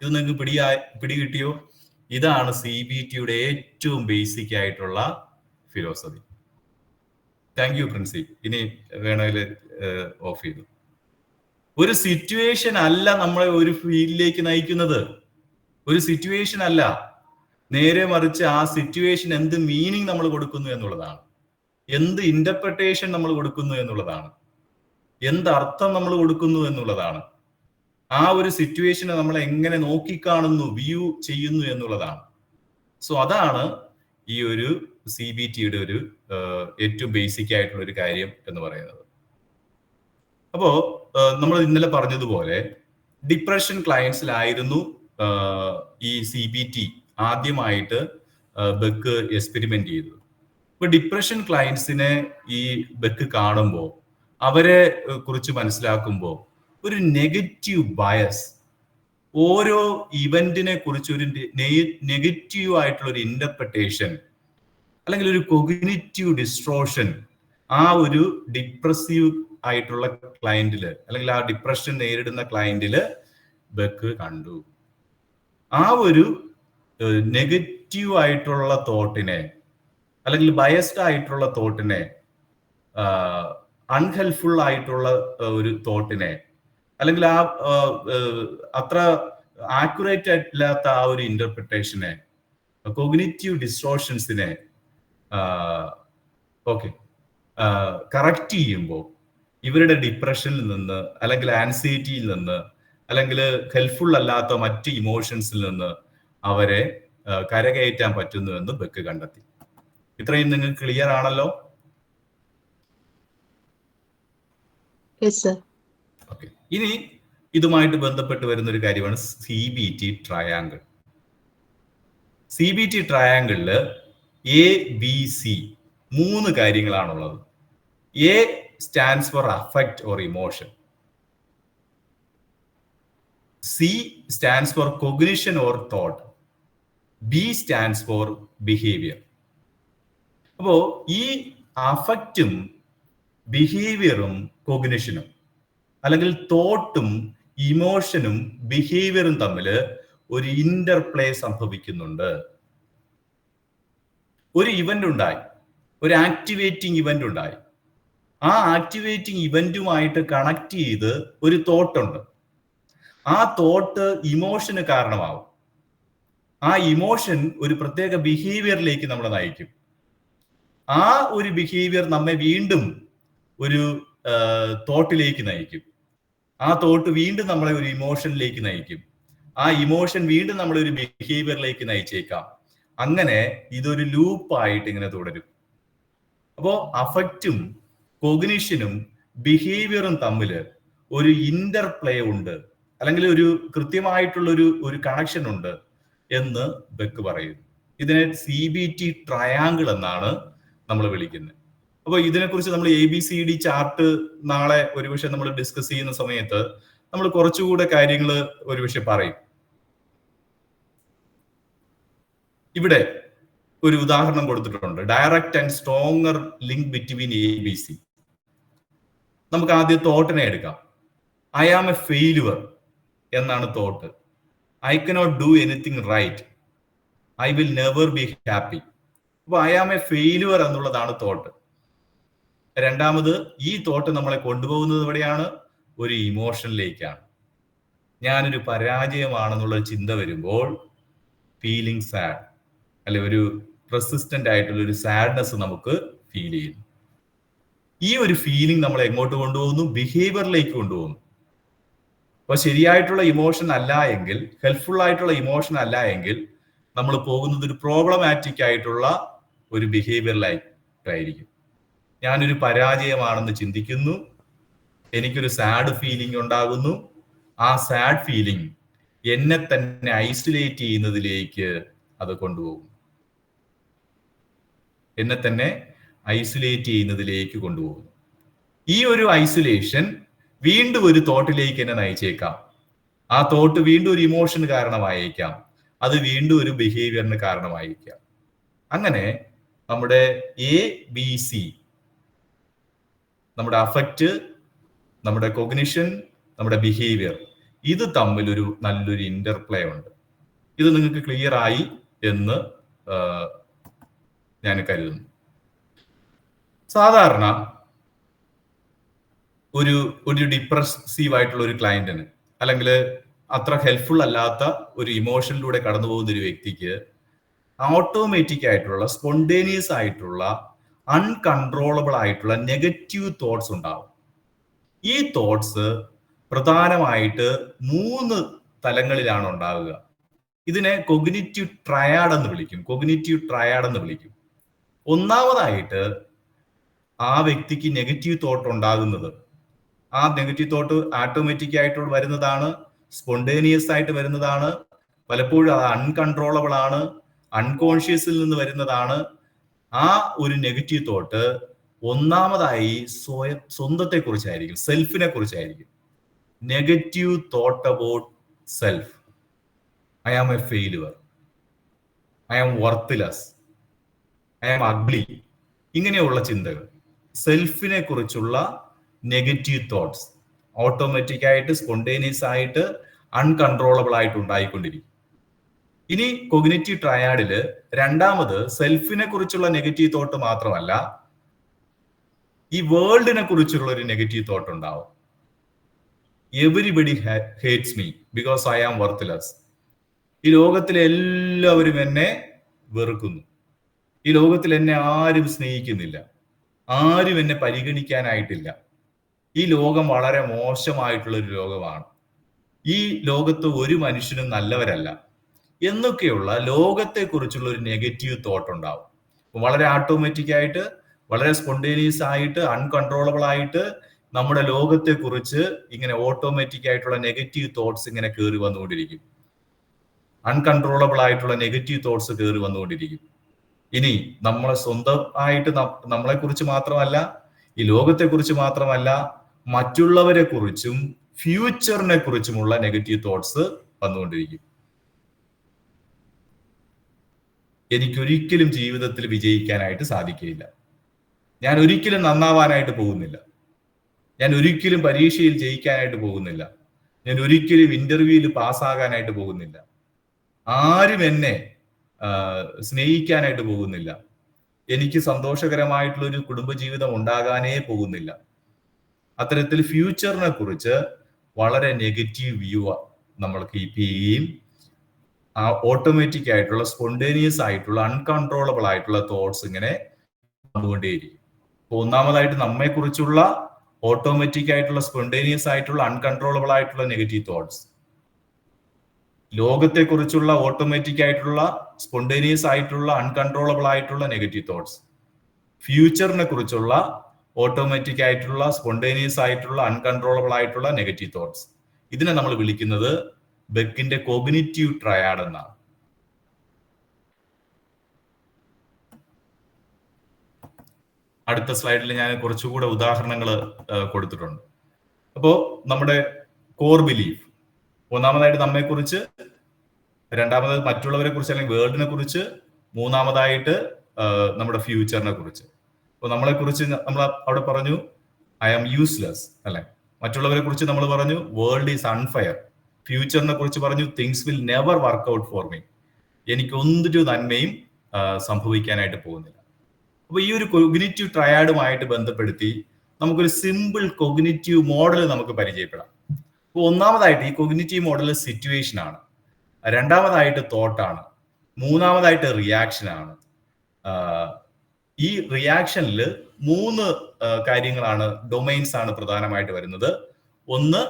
ഇത് നിങ്ങൾക്ക് പിടികിട്ടിയോ? ഇതാണ് CBT യുടെ ഏറ്റവും ബേസിക് ആയിട്ടുള്ള ഫിലോസഫി. Thank you Princy. ഇനി വേണമെങ്കിൽ ഓഫ് ചെയ്തു. ഒരു സിറ്റുവേഷൻ അല്ല നമ്മളെ ഒരു ഫീൽഡിലേക്ക് നയിക്കുന്നത്, ഒരു സിറ്റുവേഷൻ അല്ല, നേരെ മറിച്ച് ആ സിറ്റുവേഷൻ എന്ത് മീനിങ് നമ്മൾ കൊടുക്കുന്നു എന്നുള്ളതാണ്, എന്ത് ഇന്റർപ്രിട്ടേഷൻ നമ്മൾ കൊടുക്കുന്നു എന്നുള്ളതാണ്, എന്ത് അർത്ഥം നമ്മൾ കൊടുക്കുന്നു എന്നുള്ളതാണ്, ആ ഒരു സിറ്റുവേഷനെ നമ്മൾ എങ്ങനെ നോക്കിക്കാണുന്നു, വ്യൂ ചെയ്യുന്നു എന്നുള്ളതാണ്. സോ അതാണ് ഈ ഒരു CBT യുടെ ഒരു ഏറ്റവും ബേസിക് ആയിട്ടുള്ള ഒരു കാര്യം എന്ന് പറയുന്നത്. അപ്പോ നമ്മൾ ഇന്നലെ പറഞ്ഞതുപോലെ ഡിപ്രഷൻ ക്ലയൻസിലായിരുന്നു ഈ CBT ആദ്യമായിട്ട് ബെക്ക് എക്സ്പെരിമെന്റ് ചെയ്തത്. ഇപ്പൊ ഡിപ്രഷൻ ക്ലയൻസിനെ ഈ ബെക്ക് കാണുമ്പോൾ, അവരെ കുറിച്ച് മനസ്സിലാക്കുമ്പോൾ ഒരു നെഗറ്റീവ് ബയസ്, ഓരോ ഇവന്റിനെ കുറിച്ച് ഒരു നെഗറ്റീവ് ആയിട്ടുള്ള ഒരു ഇന്റർപ്രിട്ടേഷൻ അല്ലെങ്കിൽ ഒരു കോഗ്നിറ്റീവ് ഡിസ്ട്രോഷൻ ആ ഒരു ഡിപ്രസീവ് ആയിട്ടുള്ള ക്ലയന്റില് അല്ലെങ്കിൽ ആ ഡിപ്രഷൻ നേരിടുന്ന ക്ലയന്റില് ബെക്ക് കണ്ടു. ആ ഒരു നെഗറ്റീവ് ആയിട്ടുള്ള തോട്ടിനെ അല്ലെങ്കിൽ ബയസ്ഡ് ആയിട്ടുള്ള തോട്ടിനെ, അൺഹെൽപ്ഫുൾ ആയിട്ടുള്ള ഒരു തോട്ടിനെ അല്ലെങ്കിൽ ആ അത്ര ആക്യുറേറ്റ് അല്ലാത്ത ആ ഒരു ഇന്റർപ്രിട്ടേഷനെ, കോഗ്നിറ്റീവ് ഡിസ്ട്രോഷൻസിനെ കറക്റ്റ് ചെയ്യുമ്പോൾ ഇവരുടെ ഡിപ്രഷനിൽ നിന്ന് അല്ലെങ്കിൽ ആൻസൈറ്റിയിൽ നിന്ന് അല്ലെങ്കിൽ ഹെൽപ്ഫുൾ അല്ലാത്ത മറ്റ് ഇമോഷൻസിൽ നിന്ന് അവരെ കരകയറ്റാൻ പറ്റുന്നു എന്ന് ബെക്ക് കണ്ടെത്തി. ഇത്രയും നിങ്ങൾക്ക് ക്ലിയർ ആണല്ലോ? ഓക്കെ. ഇനി ഇതുമായിട്ട് ബന്ധപ്പെട്ട് വരുന്ന ഒരു കാര്യമാണ് CBT triangle. CBT ട്രയാങ്കിളില് ABC 3 കാര്യങ്ങളാണുള്ളത്. A stands for affect or emotion. C stands for cognition or thought. B stands for behavior. അപ്പോ ഈ അഫക്റ്റും ബിഹേവിയറും കോഗ്നിഷനും അല്ലെങ്കിൽ തോട്ടും ഇമോഷനും ബിഹേവിയറും തമ്മിൽ ഒരു ഇന്റർപ്ലേ സംഭവിക്കുന്നുണ്ട്. ഒരു ഇവന്റ് ഉണ്ടായി, ഒരു ആക്ടിവേറ്റിംഗ് ഇവന്റ് ഉണ്ടായി. ആ ആക്ടിവേറ്റിംഗ് ഇവന്റുമായിട്ട് കണക്ട് ചെയ്ത് ഒരു തോട്ടുണ്ട്. ആ തോട്ട് ഇമോഷന് കാരണമാവും. ആ ഇമോഷൻ ഒരു പ്രത്യേക ബിഹേവിയറിലേക്ക് നമ്മളെ നയിക്കും. ആ ഒരു ബിഹേവിയർ നമ്മെ വീണ്ടും ഒരു തോട്ടിലേക്ക് നയിക്കും. ആ തോട്ട് വീണ്ടും നമ്മളെ ഒരു ഇമോഷനിലേക്ക് നയിക്കും. ആ ഇമോഷൻ വീണ്ടും നമ്മളെ ഒരു ബിഹേവിയറിലേക്ക് നയിച്ചേക്കാം. അങ്ങനെ ഇതൊരു ലൂപ്പായിട്ട് ഇങ്ങനെ തുടരും. അപ്പോ അഫക്റ്റും കോഗ്നിഷനും ബിഹേവിയറും തമ്മിൽ ഒരു ഇന്റർപ്ലേ ഉണ്ട്, അല്ലെങ്കിൽ ഒരു കൃത്യമായിട്ടുള്ള ഒരു കണക്ഷൻ ഉണ്ട് എന്ന് ബെക്ക് പറയുന്നു. ഇതിനെ CBT ട്രയാങ്കിൾ എന്നാണ് നമ്മൾ വിളിക്കുന്നത്. അപ്പൊ ഇതിനെക്കുറിച്ച് നമ്മൾ ABCD ചാർട്ട് നാളെ ഒരുപക്ഷെ നമ്മൾ ഡിസ്കസ് ചെയ്യുന്ന സമയത്ത് നമ്മൾ കുറച്ചുകൂടെ കാര്യങ്ങൾ ഒരുപക്ഷെ പറയും. ഇവിടെ ഒരു ഉദാഹരണം കൊടുത്തിട്ടുണ്ട്, direct and stronger link between ABC. നമുക്ക് ആദ്യം തോട്ടിനെ എടുക്കാം. I am a failure എന്നാണ് thought. I cannot do anything right. I will never be happy. അപ്പൊ I am a failure എന്നുള്ളതാണ് തോട്ട്. രണ്ടാമത്, ഈ തോട്ട് നമ്മളെ കൊണ്ടുപോകുന്നത് എവിടെയാണ്? ഒരു ഇമോഷനിലേക്കാണ്. ഞാനൊരു പരാജയമാണെന്നുള്ള ചിന്ത വരുമ്പോൾ ഫീലിംഗ് സാഡ്, അല്ലെ ഒരു റെസിസ്റ്റന്റ് ആയിട്ടുള്ള ഒരു സാഡ്നെസ് നമുക്ക് ഫീൽ ചെയ്യുന്നു. ഈ ഒരു ഫീലിംഗ് നമ്മളെ എങ്ങോട്ട് കൊണ്ടുപോകുന്നു? ബിഹേവിയറിലേക്ക് കൊണ്ടുപോകുന്നു. അപ്പൊ ശരിയായിട്ടുള്ള ഇമോഷൻ അല്ല എങ്കിൽ, ഹെൽപ്ഫുൾ ആയിട്ടുള്ള ഇമോഷൻ അല്ല എങ്കിൽ നമ്മൾ പോകുന്നത് ഒരു പ്രോബ്ലമാറ്റിക് ആയിട്ടുള്ള ഒരു ബിഹേവിയറിലായിട്ടായിരിക്കും. ഞാനൊരു പരാജയമാണെന്ന് ചിന്തിക്കുന്നു, എനിക്കൊരു സാഡ് ഫീലിംഗ് ഉണ്ടാകുന്നു. ആ സാഡ് ഫീലിംഗ് എന്നെ തന്നെ ഐസൊലേറ്റ് ചെയ്യുന്നതിലേക്ക് അത് കൊണ്ടുപോകും. എന്നെ തന്നെ ഐസൊലേറ്റ് ചെയ്യുന്നതിലേക്ക് കൊണ്ടുപോകും. ഈ ഒരു ഐസൊലേഷൻ വീണ്ടും ഒരു തോട്ടിലേക്ക് എന്നെ നയിച്ചേക്കാം. ആ തോട്ട് വീണ്ടും ഒരു ഇമോഷന് കാരണമായേക്കാം, അത് വീണ്ടും ഒരു ബിഹേവിയറിന് കാരണമായേക്കാം. അങ്ങനെ നമ്മുടെ ABC, നമ്മുടെ അഫക്റ്റ്, നമ്മുടെ കൊഗ്നിഷൻ, നമ്മുടെ ബിഹേവിയർ, ഇത് തമ്മിൽ ഒരു നല്ലൊരു ഇന്റർപ്ലേ ഉണ്ട്. ഇത് നിങ്ങൾക്ക് ക്ലിയർ ആയി എന്ന് ഞാൻ കരുതുന്നു. സാധാരണ ഒരു ഡിപ്രസീവ് ആയിട്ടുള്ള ഒരു ക്ലയന്റിന്, അല്ലെങ്കിൽ അത്ര ഹെൽപ്ഫുൾ അല്ലാത്ത ഒരു ഇമോഷനിലൂടെ കടന്നു പോകുന്ന ഒരു വ്യക്തിക്ക് ഓട്ടോമാറ്റിക് ആയിട്ടുള്ള, സ്പോണ്ടേനിയസ് ആയിട്ടുള്ള, അൺകൺട്രോളബിൾ ആയിട്ടുള്ള നെഗറ്റീവ് തോട്ട്സ് ഉണ്ടാവും. ഈ തോട്ട്സ് പ്രധാനമായിട്ട് 3 തലങ്ങളിലാണ് ഉണ്ടാവുക. ഇതിനെ കൊഗ്നിറ്റീവ് ട്രയാഡ് എന്ന് വിളിക്കും. ഒന്നാമതായിട്ട് ആ വ്യക്തിക്ക് നെഗറ്റീവ് തോട്ട് ഉണ്ടാകുന്നത്, ആ നെഗറ്റീവ് തോട്ട് ഓട്ടോമാറ്റിക് ആയിട്ട് വരുന്നതാണ്, സ്പോണ്ടേനിയസ് ആയിട്ട് വരുന്നതാണ്, പലപ്പോഴും അത് അൺകൺട്രോളബിൾ ആണ്, അൺകോൺഷ്യസിൽ നിന്ന് വരുന്നതാണ്. ആ ഒരു നെഗറ്റീവ് തോട്ട് ഒന്നാമതായി സ്വന്തത്തെ കുറിച്ചായിരിക്കും, സെൽഫിനെ കുറിച്ചായിരിക്കും. Negative thought about self. I am a failure, I am worthless, I am ugly, ഇങ്ങനെയുള്ള ചിന്തകൾ, സെൽഫിനെ കുറിച്ചുള്ള നെഗറ്റീവ് തോട്ട്സ് ഓട്ടോമാറ്റിക് ആയിട്ട്, സ്പോണ്ടേനിയസ് ആയിട്ട്, അൺകൺട്രോളബിൾ ആയിട്ട് ഉണ്ടായിക്കൊണ്ടിരിക്കും. ഇനി കൊഗ്നിറ്റീവ് ട്രയാഡില് രണ്ടാമത് സെൽഫിനെ കുറിച്ചുള്ള നെഗറ്റീവ് തോട്ട് മാത്രമല്ല, ഈ വേൾഡിനെ കുറിച്ചുള്ള ഒരു നെഗറ്റീവ് തോട്ട് ഉണ്ടാവും. Everybody hates me because I am worthless. ഈ ലോകത്തിലെ എല്ലാവരും എന്നെ വെറുക്കുന്നു, ഈ ലോകത്തിൽ എന്നെ ആരും സ്നേഹിക്കുന്നില്ല, ആരും എന്നെ പരിഗണിക്കാനായിട്ടില്ല, ഈ ലോകം വളരെ മോശമായിട്ടുള്ള ഒരു ലോകമാണ്, ഈ ലോകത്ത് ഒരു മനുഷ്യനും നല്ലവരല്ല എന്നൊക്കെയുള്ള ലോകത്തെ കുറിച്ചുള്ള ഒരു നെഗറ്റീവ് തോട്ട് ഉണ്ടാവും. വളരെ ഓട്ടോമാറ്റിക് ആയിട്ട്, വളരെ സ്പോണ്ടേനിയസ് ആയിട്ട്, അൺകൺട്രോളബിൾ ആയിട്ട് നമ്മുടെ ലോകത്തെ കുറിച്ച് ഇങ്ങനെ ഓട്ടോമാറ്റിക് ആയിട്ടുള്ള നെഗറ്റീവ് തോട്ട്സ് ഇങ്ങനെ കയറി വന്നുകൊണ്ടിരിക്കും. അൺകൺട്രോളബിൾ ആയിട്ടുള്ള നെഗറ്റീവ് തോട്ട്സ് കയറി വന്നുകൊണ്ടിരിക്കും. ഇനി നമ്മളെ സ്വന്തമായിട്ട് നമ്മളെ കുറിച്ച് മാത്രമല്ല, ഈ ലോകത്തെ കുറിച്ച് മാത്രമല്ല, മറ്റുള്ളവരെ കുറിച്ചും ഫ്യൂച്ചറിനെ കുറിച്ചുമുള്ള നെഗറ്റീവ് തോട്ട്സ് വന്നുകൊണ്ടിരിക്കും. എനിക്കൊരിക്കലും ജീവിതത്തിൽ വിജയിക്കാനായിട്ട് സാധിക്കില്ല, ഞാൻ ഒരിക്കലും നന്നാവാനായിട്ട് പോകുന്നില്ല, ഞാൻ ഒരിക്കലും പരീക്ഷയിൽ ജയിക്കാനായിട്ട് പോകുന്നില്ല, ഞാൻ ഒരിക്കലും ഇന്റർവ്യൂവിൽ പാസ്സാകാനായിട്ട് പോകുന്നില്ല, ആരും എന്നെ സ്നേഹിക്കാനായിട്ട് പോകുന്നില്ല, എനിക്ക് സന്തോഷകരമായിട്ടുള്ള ഒരു കുടുംബജീവിതം ഉണ്ടാകാനേ പോകുന്നില്ല. അത്തരത്തിൽ ഫ്യൂച്ചറിനെ കുറിച്ച് വളരെ നെഗറ്റീവ് വ്യൂ നമ്മൾ കീപ്പ് ചെയ്യുകയും ആ ഓട്ടോമാറ്റിക് ആയിട്ടുള്ള, സ്പോണ്ടേനിയസ് ആയിട്ടുള്ള, അൺകൺട്രോളബിൾ ആയിട്ടുള്ള തോട്ട്സ് ഇങ്ങനെ വന്നുകൊണ്ടേയിരിക്കും. ഒന്നാമതായിട്ട് നമ്മെ കുറിച്ചുള്ള ഓട്ടോമാറ്റിക് ആയിട്ടുള്ള, സ്പോണ്ടേനിയസ് ആയിട്ടുള്ള, അൺകൺട്രോളബിൾ ആയിട്ടുള്ള നെഗറ്റീവ് തോട്ട്സ്, ലോകത്തെ കുറിച്ചുള്ള ഓട്ടോമാറ്റിക് ആയിട്ടുള്ള, സ്പോണ്ടേനിയസ് ആയിട്ടുള്ള, അൺകൺട്രോളബിൾ ആയിട്ടുള്ള നെഗറ്റീവ് തോട്ട്സ്, ഫ്യൂച്ചറിനെ കുറിച്ചുള്ള ഓട്ടോമാറ്റിക് ആയിട്ടുള്ള, സ്പോണ്ടേനിയസ് ആയിട്ടുള്ള, അൺകൺട്രോളബിൾ ആയിട്ടുള്ള നെഗറ്റീവ് തോട്ട്സ്. ഇതിനെ നമ്മൾ വിളിക്കുന്നത് ബെക്കിന്റെ കോഗ്നിറ്റീവ് ട്രയാഡ് എന്നാണ്. അടുത്ത സ്ലൈഡിൽ ഞാൻ കുറച്ചുകൂടെ ഉദാഹരണങ്ങൾ കൊടുത്തിട്ടുണ്ട്. അപ്പോൾ നമ്മുടെ കോർ ബിലീഫ്, ഒന്നാമതായിട്ട് നമ്മെക്കുറിച്ച്, രണ്ടാമത് മറ്റുള്ളവരെ കുറിച്ച് അല്ലെങ്കിൽ വേൾഡിനെ കുറിച്ച്, മൂന്നാമതായിട്ട് നമ്മുടെ ഫ്യൂച്ചറിനെ കുറിച്ച്. അപ്പോൾ നമ്മളെ കുറിച്ച് നമ്മൾ അവിടെ പറഞ്ഞു ഐ ആം യൂസ്ലെസ് അല്ലെ, മറ്റുള്ളവരെ കുറിച്ച് നമ്മൾ പറഞ്ഞു വേൾഡ് ഈസ് അൺഫെയർ, ഫ്യൂച്ചറിനെ കുറിച്ച് പറഞ്ഞു things will never work out for me, എനിക്ക് ഒന്നൊരു നന്മയും സംഭവിക്കാനായിട്ട് പോകുന്നില്ല. അപ്പൊ ഈ ഒരു കൊഗ്നിറ്റീവ് ട്രയാഡുമായിട്ട് ബന്ധപ്പെടുത്തി നമുക്കൊരു സിമ്പിൾ കൊഗ്നിറ്റീവ് മോഡൽ നമുക്ക് പരിചയപ്പെടാം. അപ്പോൾ ഒന്നാമതായിട്ട് ഈ കൊഗ്നിറ്റീവ് മോഡൽ സിറ്റുവേഷൻ ആണ്, രണ്ടാമതായിട്ട് തോട്ടാണ്, മൂന്നാമതായിട്ട് റിയാക്ഷൻ ആണ്. ഈ റിയാക്ഷനിൽ 3 കാര്യങ്ങളാണ്, ഡൊമൈൻസ് ആണ് പ്രധാനമായിട്ട് വരുന്നത്. ഒന്ന്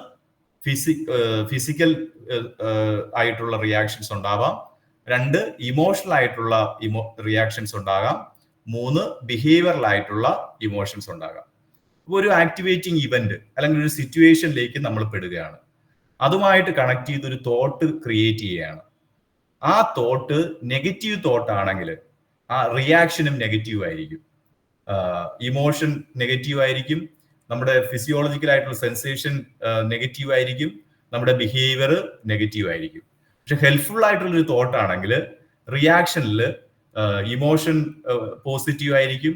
ഫിസിക്കൽ ആയിട്ടുള്ള റിയാക്ഷൻസ് ഉണ്ടാവാം, 2 ഇമോഷണൽ ആയിട്ടുള്ള റിയാക്ഷൻസ് ഉണ്ടാകാം, 3 ബിഹേവിയറൽ ആയിട്ടുള്ള ഇമോഷൻസ് ഉണ്ടാകാം. ഒരു ആക്ടിവേറ്റിംഗ് ഇവന്റ് അല്ലെങ്കിൽ ഒരു സിറ്റുവേഷനിലേക്ക് നമ്മൾ പെടുകയാണ്, അതുമായിട്ട് കണക്ട് ചെയ്ത് ഒരു തോട്ട് ക്രിയേറ്റ് ചെയ്യുകയാണ്. ആ തോട്ട് നെഗറ്റീവ് തോട്ട് ആണെങ്കിൽ ആ റിയാക്ഷനും നെഗറ്റീവ് ആയിരിക്കും, ഇമോഷൻ നെഗറ്റീവ് ആയിരിക്കും, നമ്മുടെ ഫിസിയോളജിക്കൽ ആയിട്ടുള്ള സെൻസേഷൻ നെഗറ്റീവ് ആയിരിക്കും, നമ്മുടെ ബിഹേവിയർ നെഗറ്റീവ് ആയിരിക്കും. പക്ഷെ ഹെൽപ്ഫുൾ ആയിട്ടുള്ളൊരു തോട്ട് ആണെങ്കിൽ റിയാക്ഷനിൽ ഇമോഷൻ പോസിറ്റീവ് ആയിരിക്കും,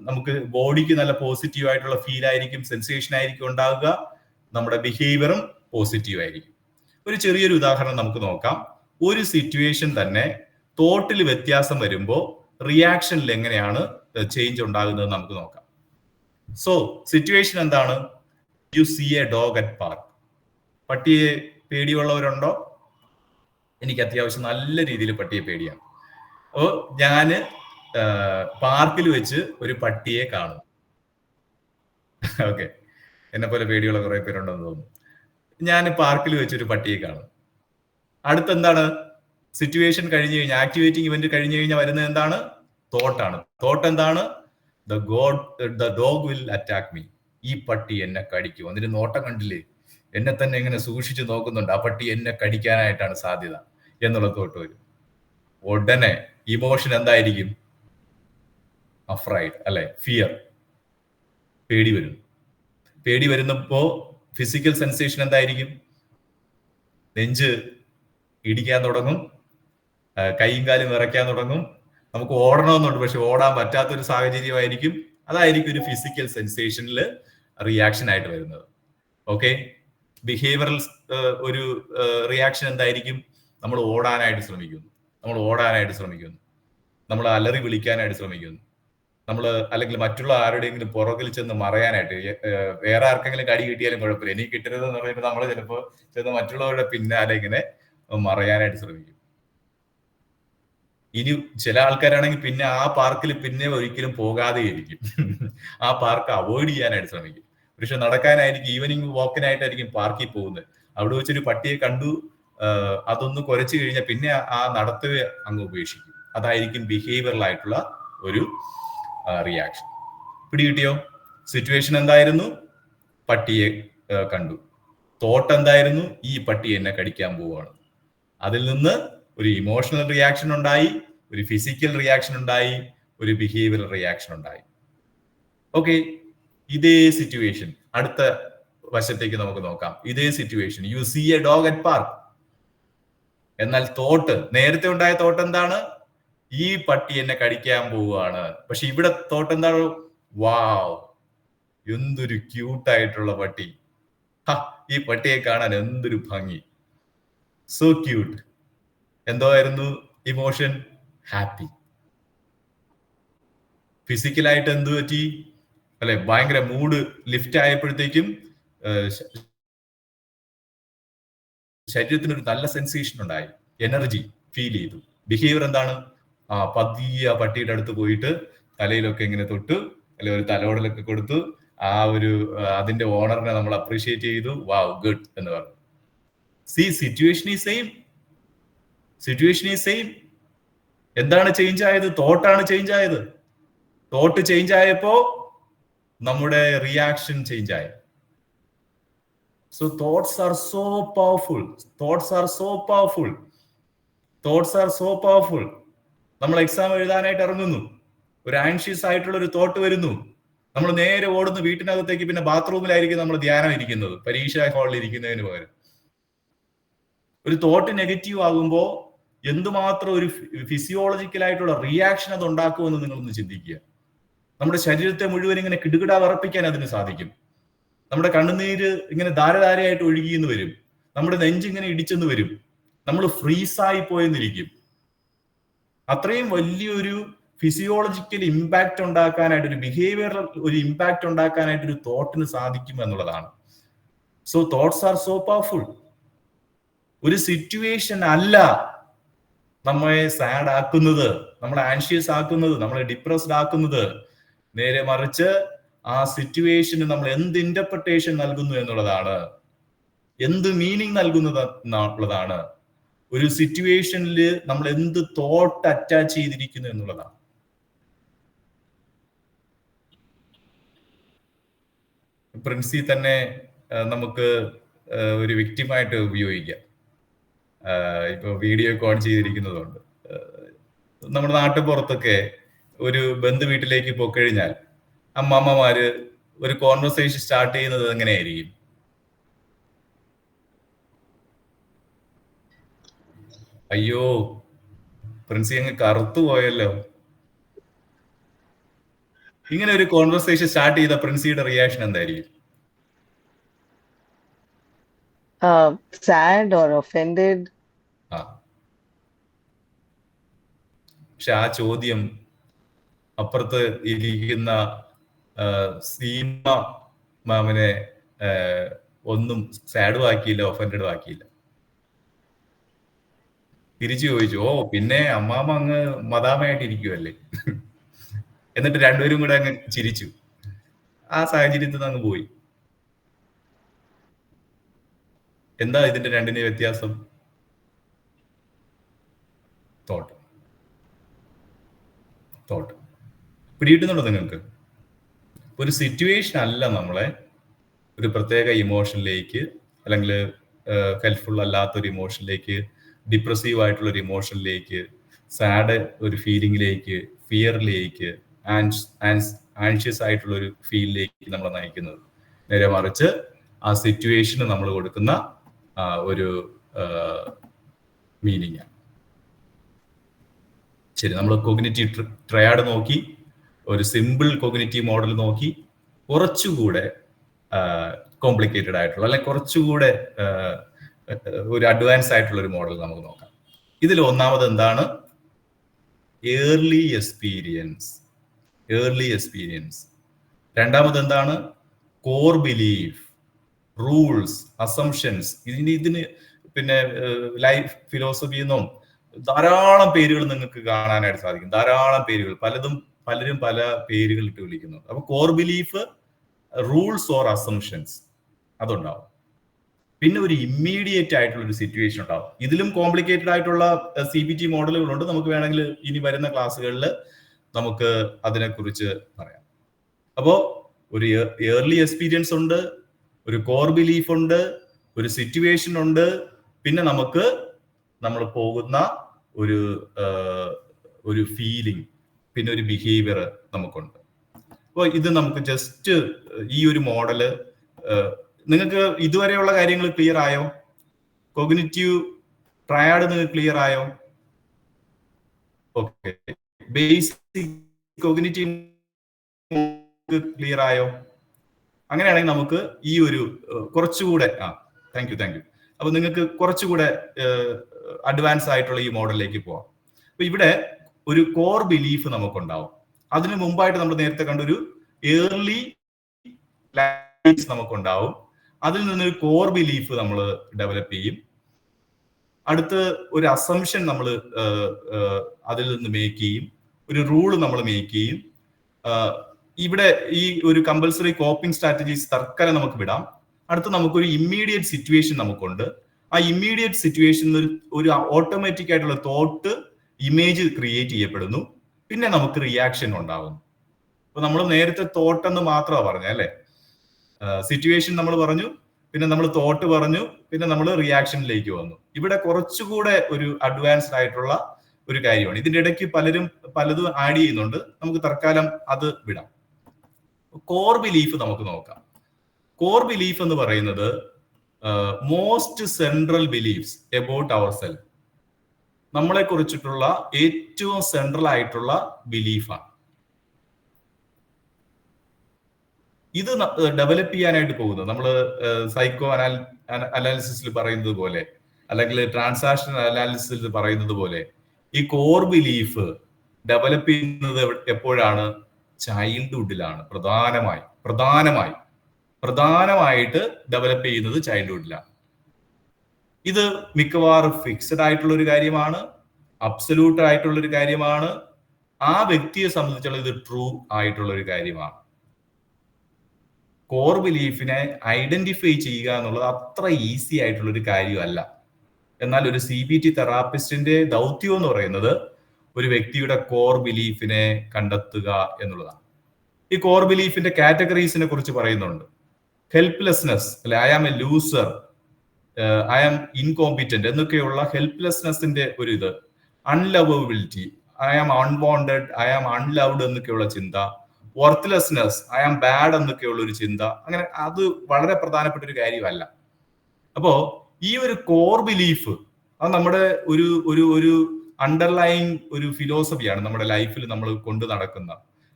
നമുക്ക് ബോഡിക്ക് നല്ല പോസിറ്റീവ് ആയിട്ടുള്ള ഫീൽ ആയിരിക്കും, സെൻസേഷൻ ആയിരിക്കും ഉണ്ടാകുക, നമ്മുടെ ബിഹേവിയറും പോസിറ്റീവ് ആയിരിക്കും. ഒരു ചെറിയൊരു ഉദാഹരണം നമുക്ക് നോക്കാം. ഒരു സിറ്റുവേഷൻ തന്നെ തോട്ടിൽ വ്യത്യാസം വരുമ്പോൾ റിയാക്ഷനിൽ എങ്ങനെയാണ് ചേഞ്ച് ഉണ്ടാകുന്നത് നമുക്ക് നോക്കാം. സോ സിറ്റുവേഷൻ എന്താണ്? You see a dog at park. പട്ടിയെ പേടിയുള്ളവരുണ്ടോ? എനിക്ക് അത്യാവശ്യം നല്ല രീതിയിൽ പട്ടിയെ പേടിയാണ്. അപ്പോൾ ഞാന് പാർക്കിൽ വെച്ച് ഒരു പട്ടിയെ കാണും. ഓക്കെ, എന്നെ പോലെ പേടിയുള്ള കുറെ പേരുണ്ടെന്ന് തോന്നുന്നു. ഞാൻ പാർക്കിൽ വെച്ചൊരു പട്ടിയെ കാണും. അടുത്തെന്താണ്? സിറ്റുവേഷൻ കഴിഞ്ഞു കഴിഞ്ഞാൽ, ആക്ടിവേറ്റിംഗ് ഇവന്റ് കഴിഞ്ഞു കഴിഞ്ഞാൽ വരുന്നത് എന്താണ്? തോട്ടാണ്. തോട്ട് എന്താണ്? The dog will attack me. ഈ പട്ടി എന്നെ കടിക്കും. അതിന്റെ നോട്ടം കണ്ടില്ലേ? എന്നെ തന്നെ ഇങ്ങനെ സൂക്ഷിച്ചു നോക്കുന്നുണ്ട്. ആ പട്ടി എന്നെ കടിക്കാനായിട്ടാണ് സാധ്യത എന്നുള്ള തോട്ട് വരും. ഉടനെ ഇമോഷൻ എന്തായിരിക്കും? അഫ്രൈഡ്, അല്ലെ? ഫിയർ, പേടി വരും. പേടി വരുന്നപ്പോ ഫിസിക്കൽ സെൻസേഷൻ എന്തായിരിക്കും? നെഞ്ച് ഇടിക്കാൻ തുടങ്ങും, കൈയും കാലും വിറയ്ക്കാൻ തുടങ്ങും. നമുക്ക് ഓടണമെന്നുണ്ട്, പക്ഷെ ഓടാൻ പറ്റാത്തൊരു സാഹചര്യമായിരിക്കും. അതായിരിക്കും ഒരു ഫിസിക്കൽ സെൻസേഷനിൽ റിയാക്ഷൻ ആയിട്ട് വരുന്നത്. ഓക്കെ, ബിഹേവിയറൽ ഒരു റിയാക്ഷൻ എന്തായിരിക്കും? നമ്മൾ ഓടാനായിട്ട് ശ്രമിക്കുന്നു, നമ്മൾ അലറി വിളിക്കാനായിട്ട് ശ്രമിക്കുന്നു, നമ്മൾ അല്ലെങ്കിൽ മറ്റുള്ള ആരുടെയെങ്കിലും പുറകിൽ ചെന്ന് മറയാനായിട്ട്. വേറെ ആർക്കെങ്കിലും കടി കിട്ടിയാലും കുഴപ്പമില്ല, എനിക്ക് കിട്ടരുത് എന്ന് പറയുമ്പോൾ നമ്മൾ ചിലപ്പോൾ ചെന്ന് മറ്റുള്ളവരുടെ പിന്നാലെ ഇങ്ങനെ മറയാനായിട്ട് ശ്രമിക്കും. ഇനി ചില ആൾക്കാരാണെങ്കിൽ പിന്നെ ആ പാർക്കിൽ പിന്നെ ഒരിക്കലും പോകാതെ ഇരിക്കും. ആ പാർക്ക് അവോയ്ഡ് ചെയ്യാനായിട്ട് ശ്രമിക്കും. പക്ഷെ നടക്കാനായിരിക്കും, ഈവനിങ് വാക്കിനായിട്ടായിരിക്കും പാർക്കിൽ പോകുന്നത്. അവിടെ വെച്ചൊരു പട്ടിയെ കണ്ടു, അതൊന്ന് കുരച്ചു കഴിഞ്ഞാൽ പിന്നെ ആ നടത്തവേ അങ്ങ് ഉപേക്ഷിക്കും. അതായിരിക്കും ബിഹേവിയറൽ ആയിട്ടുള്ള ഒരു റിയാക്ഷൻ. പിടികിട്ടിയോ? സിറ്റുവേഷൻ എന്തായിരുന്നു? പട്ടിയെ കണ്ടു. തോട്ട് എന്തായിരുന്നു? ഈ പട്ടി എന്നെ കടിക്കാൻ പോവുകയാണ്. അതിൽ നിന്ന് ഒരു ഇമോഷണൽ റിയാക്ഷൻ ഉണ്ടായി, ഒരു ഫിസിക്കൽ റിയാക്ഷൻ ഉണ്ടായി, ഒരു ബിഹേവിയറൽ റിയാക്ഷൻ ഉണ്ടായി. ഓക്കെ, ഇതേ സിറ്റുവേഷൻ അടുത്ത വശത്തേക്ക് നമുക്ക് നോക്കാം. ഇതേ situation, you see a dog at park. എന്നാൽ തോട്ട്, നേരത്തെ ഉണ്ടായ തോട്ട് എന്താണ്? ഈ പട്ടി എന്നെ കടിക്കാൻ പോവുകയാണ്. പക്ഷെ ഇവിടെ തോട്ട് എന്താണ്? വാവ്, എന്തൊരു ക്യൂട്ടായിട്ടുള്ള പട്ടി, ഈ പട്ടിയെ കാണാൻ എന്തൊരു ഭംഗി, സോ ക്യൂട്ട്. എന്തോ ആയിരുന്നു ഇമോഷൻ? ഹാപ്പി. ഫിസിക്കലായിട്ട് എന്ത് പറ്റി? അല്ലെ, ഭയങ്കര മൂഡ് ലിഫ്റ്റ് ആയപ്പോഴത്തേക്കും ശരീരത്തിനൊരു നല്ല സെൻസേഷൻ ഉണ്ടായി, എനർജി ഫീൽ ചെയ്തു. ബിഹേവിയർ എന്താണ്? പതിയെ ആ പട്ടിയുടെ അടുത്ത് പോയിട്ട് തലയിലൊക്കെ ഇങ്ങനെ തൊട്ടു, അല്ലെ ഒരു തലോടലൊക്കെ കൊടുത്തു. ആ ഒരു അതിന്റെ ഓണറിനെ നമ്മൾ അപ്രീഷിയേറ്റ് ചെയ്തു. വാവ്, ഗുഡ് എന്ന് പറഞ്ഞു. C, situation is same. എന്താണ് ചേഞ്ച് ആയത്? തോട്ടാണ് ചേഞ്ച് ആയത്. തോട്ട് ചേഞ്ച് ആയപ്പോ നമ്മുടെ റിയാക്ഷൻ ചേഞ്ച് ആയി. So thoughts are so powerful. നമ്മൾ എക്സാം എഴുതാനായിട്ട് ഇറങ്ങുന്നു, ഒരു ആൻഷ്യസ് ആയിട്ടുള്ള ഒരു തോട്ട് വരുന്നു, നമ്മൾ നേരെ ഓടുന്നു വീട്ടിനകത്തേക്ക്. പിന്നെ ബാത്റൂമിലായിരിക്കും നമ്മൾ ധ്യാനം ഇരിക്കുന്നത്, പരീക്ഷാ ഹാളിൽ ഇരിക്കുന്നതിന് പകരം. ഒരു തോട്ട് നെഗറ്റീവ് ആകുമ്പോൾ എന്തുമാത്രം ഒരു ഫിസിയോളജിക്കലായിട്ടുള്ള റിയാക്ഷൻ അത് ഉണ്ടാക്കുമെന്ന് നിങ്ങളൊന്ന് ചിന്തിക്കുക. നമ്മുടെ ശരീരത്തെ മുഴുവൻ ഇങ്ങനെ കിടുകിടാ വിറപ്പിക്കാൻ അതിന് സാധിക്കും. നമ്മുടെ കണ്ണുനീര് ഇങ്ങനെ ധാരധാരയായിട്ട് ഒഴുകിയെന്ന് വരും, നമ്മുടെ നെഞ്ചിങ്ങനെ ഇടിച്ചെന്ന് വരും, നമ്മൾ ഫ്രീസായി പോയെന്നിരിക്കും. അത്രയും വലിയൊരു ഫിസിയോളജിക്കൽ ഇമ്പാക്ട് ഉണ്ടാക്കാനായിട്ട്, ഒരു ബിഹേവിയറൽ ഒരു ഇമ്പാക്ട് ഉണ്ടാക്കാനായിട്ട് ഒരു തോട്ടിന് സാധിക്കും എന്നുള്ളതാണ്. So thoughts are so powerful. ഒരു സിറ്റുവേഷൻ അല്ല നമ്മളെ സാഡ് ആക്കുന്നത്, നമ്മളെ ആൻഷ്യസ് ആക്കുന്നത്, നമ്മളെ ഡിപ്രസ്ഡ് ആക്കുന്നത്. നേരെ മറിച്ച് ആ സിറ്റുവേഷന് നമ്മൾ എന്ത് ഇന്റർപ്രിട്ടേഷൻ നൽകുന്നു എന്നുള്ളതാണ്, എന്ത് മീനിങ് നൽകുന്നത് എന്നുള്ളതാണ്. ഒരു സിറ്റുവേഷനിൽ നമ്മൾ എന്ത് തോട്ട് അറ്റാച്ച് ചെയ്തിരിക്കുന്നു എന്നുള്ളതാണ്. പ്രിൻസി തന്നെ നമുക്ക് ഒരു വിക്ടിമായിട്ട് ഉപയോഗിക്കാം. ഇപ്പൊ വീഡിയോ ഒക്കെ ഓൺ ചെയ്തിരിക്കുന്നതുകൊണ്ട് നമ്മുടെ നാട്ടുപുറത്തൊക്കെ ഒരു ബന്ധു വീട്ടിലേക്ക് പോയിക്കഴിഞ്ഞാൽ അമ്മമ്മമാര് ഒരു കോൺവെർസേഷൻ സ്റ്റാർട്ട് ചെയ്യുന്നത് എങ്ങനെയായിരിക്കും? അയ്യോ, പ്രിൻസി അങ്ങ് കറുത്തു പോയല്ലോ. ഇങ്ങനെ ഒരു കോൺവെർസേഷൻ സ്റ്റാർട്ട് ചെയ്ത പ്രിൻസിയുടെ റിയാക്ഷൻ എന്തായിരിക്കും? Sad or offended. ആ, പക്ഷെ ആ ചോദ്യം അപ്പുറത്ത് ഇരിക്കുന്ന സീമ മാമനെ ഒന്നും സാഡും ആക്കിയില്ല, ഒഫൻഡഡും ആക്കിയില്ല. തിരിച്ചു ചോദിച്ചു, ഓ പിന്നെ അമ്മാമ അങ്ങ് മദാമയായിട്ടിരിക്കുവല്ലേ. എന്നിട്ട് രണ്ടുപേരും കൂടെ അങ്ങ് ചിരിച്ചു. ആ സാഹചര്യത്തിൽ നിന്ന് അങ്ങ് പോയി. എന്താ ഇതിന്റെ രണ്ടിന്റെ വ്യത്യാസം? തോട്ട് പിടിയിട്ടുന്നുണ്ടോ നിങ്ങൾക്ക്? ഒരു സിറ്റുവേഷൻ അല്ല നമ്മളെ ഒരു പ്രത്യേക ഇമോഷനിലേക്ക്, അല്ലെങ്കിൽ ഹെൽപ്ഫുൾ അല്ലാത്തൊരു ഇമോഷനിലേക്ക്, ഡിപ്രസീവ് ആയിട്ടുള്ള ഒരു ഇമോഷനിലേക്ക്, സാഡ് ഒരു ഫീലിംഗിലേക്ക്, ഫിയറിലേക്ക്, ആൻഷ്യസ് ആയിട്ടുള്ള ഒരു ഫീലിലേക്ക് നമ്മളെ നയിക്കുന്നത്. നേരെ മറിച്ച് ആ സിറ്റുവേഷന് നമ്മൾ കൊടുക്കുന്ന ഒരു മീനിങ് ആണ്. ശരി, നമ്മൾ കോഗ്നിറ്റീവ് ട്രയാഡ് നോക്കി, ഒരു സിമ്പിൾ കോഗ്നിറ്റീവ് മോഡൽ നോക്കി, കുറച്ചുകൂടെ കോംപ്ലിക്കേറ്റഡ് ആയിട്ടുള്ള, അല്ലെങ്കിൽ കുറച്ചുകൂടെ ഒരു അഡ്വാൻസ് ആയിട്ടുള്ള ഒരു മോഡൽ നമുക്ക് നോക്കാം. ഇതിൽ ഒന്നാമത് എന്താണ്? Early experience. രണ്ടാമത് എന്താണ്? Core belief, rules, assumptions. ഇതിന് പിന്നെ ലൈഫ് ഫിലോസഫി എന്നും ധാരാളം പേരുകൾ നിങ്ങൾക്ക് കാണാനായിട്ട് സാധിക്കും. ധാരാളം പേരുകൾ, പലരും പല പേരുകൾ ഇട്ട് വിളിക്കുന്നു. അപ്പൊ core belief, rules or assumptions അതുണ്ടാവും. പിന്നെ ഒരു ഇമ്മീഡിയറ്റ് ആയിട്ടുള്ള ഒരു സിറ്റുവേഷൻ ഉണ്ടാവും. ഇതിലും കോംപ്ലിക്കേറ്റഡ് ആയിട്ടുള്ള CBT മോഡലുകളുണ്ട്. നമുക്ക് വേണമെങ്കിൽ ഇനി വരുന്ന ക്ലാസ്സുകളിൽ നമുക്ക് അതിനെക്കുറിച്ച് പറയാം. അപ്പോ ഒരു ഏർലി എക്സ്പീരിയൻസ് ഉണ്ട്, ഒരു കോർ ബിലീഫ് ഉണ്ട്, ഒരു സിറ്റുവേഷൻ ഉണ്ട്, പിന്നെ നമ്മൾ പോകുന്ന ഒരു ഫീലിംഗ്, പിന്നെ ഒരു ബിഹേവിയർ നമുക്കുണ്ട്. അപ്പോൾ ഇത് നമുക്ക് ജസ്റ്റ് ഈ ഒരു മോഡല്, നിങ്ങൾക്ക് ഇതുവരെയുള്ള കാര്യങ്ങൾ ക്ലിയർ ആയോ? കോഗ്നിറ്റീവ് ട്രയാഡ് നിങ്ങൾക്ക് ക്ലിയർ ആയോ? ഓക്കെ, ബേസിക് കോഗ്നിറ്റീവ് ക്ലിയർ ആയോ? അങ്ങനെയാണെങ്കിൽ നമുക്ക് ഈ ഒരു കുറച്ചുകൂടെ താങ്ക് യു. അപ്പൊ നിങ്ങൾക്ക് കുറച്ചുകൂടെ അഡ്വാൻസ് ആയിട്ടുള്ള ഈ മോഡലിലേക്ക് പോവാം. അപ്പൊ ഇവിടെ ഒരു കോർ ബിലീഫ് നമുക്കുണ്ടാവും. അതിനു മുമ്പായിട്ട് നമ്മൾ നേരത്തെ കണ്ടൊരു ഏർലി ലൈൻസ് നമുക്കുണ്ടാവും. അതിൽ നിന്നൊരു കോർ ബിലീഫ് നമ്മൾ ഡെവലപ്പ് ചെയ്യും. അടുത്ത് ഒരു അസംഷൻ നമ്മൾ അതിൽ നിന്ന് മേക്ക് ചെയ്യും. ഒരു റൂള് നമ്മൾ മേക്ക് ചെയ്യും. ഇവിടെ ഈ ഒരു കമ്പൽസറി കോപ്പിംഗ് സ്ട്രാറ്റജീസ് തൽക്കാലം നമുക്ക് വിടാം. അടുത്ത് നമുക്കൊരു ഇമ്മീഡിയറ്റ് സിറ്റുവേഷൻ നമുക്കുണ്ട്. ആ ഇമ്മീഡിയറ്റ് സിറ്റുവേഷനിൽ ഒരു ഓട്ടോമാറ്റിക് ആയിട്ടുള്ള തോട്ട് ഇമേജ് ക്രിയേറ്റ് ചെയ്യപ്പെടുന്നു. പിന്നെ നമുക്ക് റിയാക്ഷൻ ഉണ്ടാകുന്നു. അപ്പൊ നമ്മൾ നേരത്തെ തോട്ട് എന്ന് മാത്രമാണ് പറഞ്ഞത് അല്ലേ? സിറ്റുവേഷൻ നമ്മൾ പറഞ്ഞു, പിന്നെ നമ്മൾ തോട്ട് പറഞ്ഞു, പിന്നെ നമ്മൾ റിയാക്ഷനിലേക്ക് വന്നു. ഇവിടെ കുറച്ചുകൂടെ ഒരു അഡ്വാൻസ്ഡ് ആയിട്ടുള്ള ഒരു കാര്യമാണ്. ഇതിന്റെ ഇടയ്ക്ക് പലതും ആഡ് ചെയ്യുന്നുണ്ട്. നമുക്ക് തൽക്കാലം അത് വിടാം. കോർ ബിലീഫ് നമുക്ക് നോക്കാം. കോർ ബിലീഫ് എന്ന് പറയുന്നത് most central beliefs about our self, നമ്മളെ കുറിച്ചിട്ടുള്ള ഏറ്റവും സെൻട്രൽ ആയിട്ടുള്ള ബിലീഫാണ്. ഇത് ഡെവലപ്പ് ചെയ്യാനായിട്ട് പോകുന്നത് നമ്മൾ സൈക്കോ അനാലിസിസിൽ പറയുന്നത് പോലെ, അല്ലെങ്കിൽ ട്രാൻസാക്ഷൻ അനാലിസിസിൽ പറയുന്നത് പോലെ, ഈ കോർ ബിലീഫ് ഡെവലപ്പ് ചെയ്യുന്നത് എപ്പോഴാണ്? ചൈൽഡ്ഹുഡിലാണ്. പ്രധാനമായിട്ട് ഡെവലപ്പ് ചെയ്യുന്നത് ചൈൽഡ്ഹുഡിലാണ്. ഇത് മിക്കവാറും ഫിക്സഡ് ആയിട്ടുള്ള ഒരു കാര്യമാണ്, അബ്സല്യൂട്ട് ആയിട്ടുള്ള ഒരു കാര്യമാണ്. ആ വ്യക്തിയെ സംബന്ധിച്ചുള്ള ഇത് ട്രൂ ആയിട്ടുള്ള ഒരു കാര്യമാണ്. കോർ ബിലീഫിനെ ഐഡന്റിഫൈ ചെയ്യുക എന്നുള്ളത് അത്ര ഈസി ആയിട്ടുള്ള ഒരു കാര്യമല്ല. എന്നാൽ ഒരു CBT തെറാപ്പിസ്റ്റിന്റെ ദൗത്യം എന്ന് പറയുന്നത് ഒരു വ്യക്തിയുടെ കോർ ബിലീഫിനെ കണ്ടെത്തുക എന്നുള്ളതാണ്. ഈ കോർ ബിലീഫിന്റെ കാറ്റഗറീസിനെ കുറിച്ച് പറയുന്നുണ്ട്. ഹെൽപ്ലെസ്നെസ്, അല്ലെ I am a loser, I am incompetent എന്നൊക്കെയുള്ള ഹെൽപ്ലെസ്നെസിന്റെ ഒരു ഇത്. Unlovability, I am unwanted, I am unloved എന്നൊക്കെയുള്ള ചിന്ത. വർത്ത്ലെസ്നെസ്, ഐ ആം ബാഡ് എന്നൊക്കെയുള്ള ഒരു ചിന്ത. അങ്ങനെ അത് വളരെ പ്രധാനപ്പെട്ട ഒരു കാര്യമല്ല. അപ്പോ ഈ ഒരു കോർ ബിലീഫ് അത് നമ്മുടെ ഒരു ഒരു ഒരു അണ്ടർലൈൻ ഒരു ഫിലോസഫിയാണ് നമ്മുടെ ലൈഫിൽ നമ്മൾ കൊണ്ടു നടക്കുന്ന,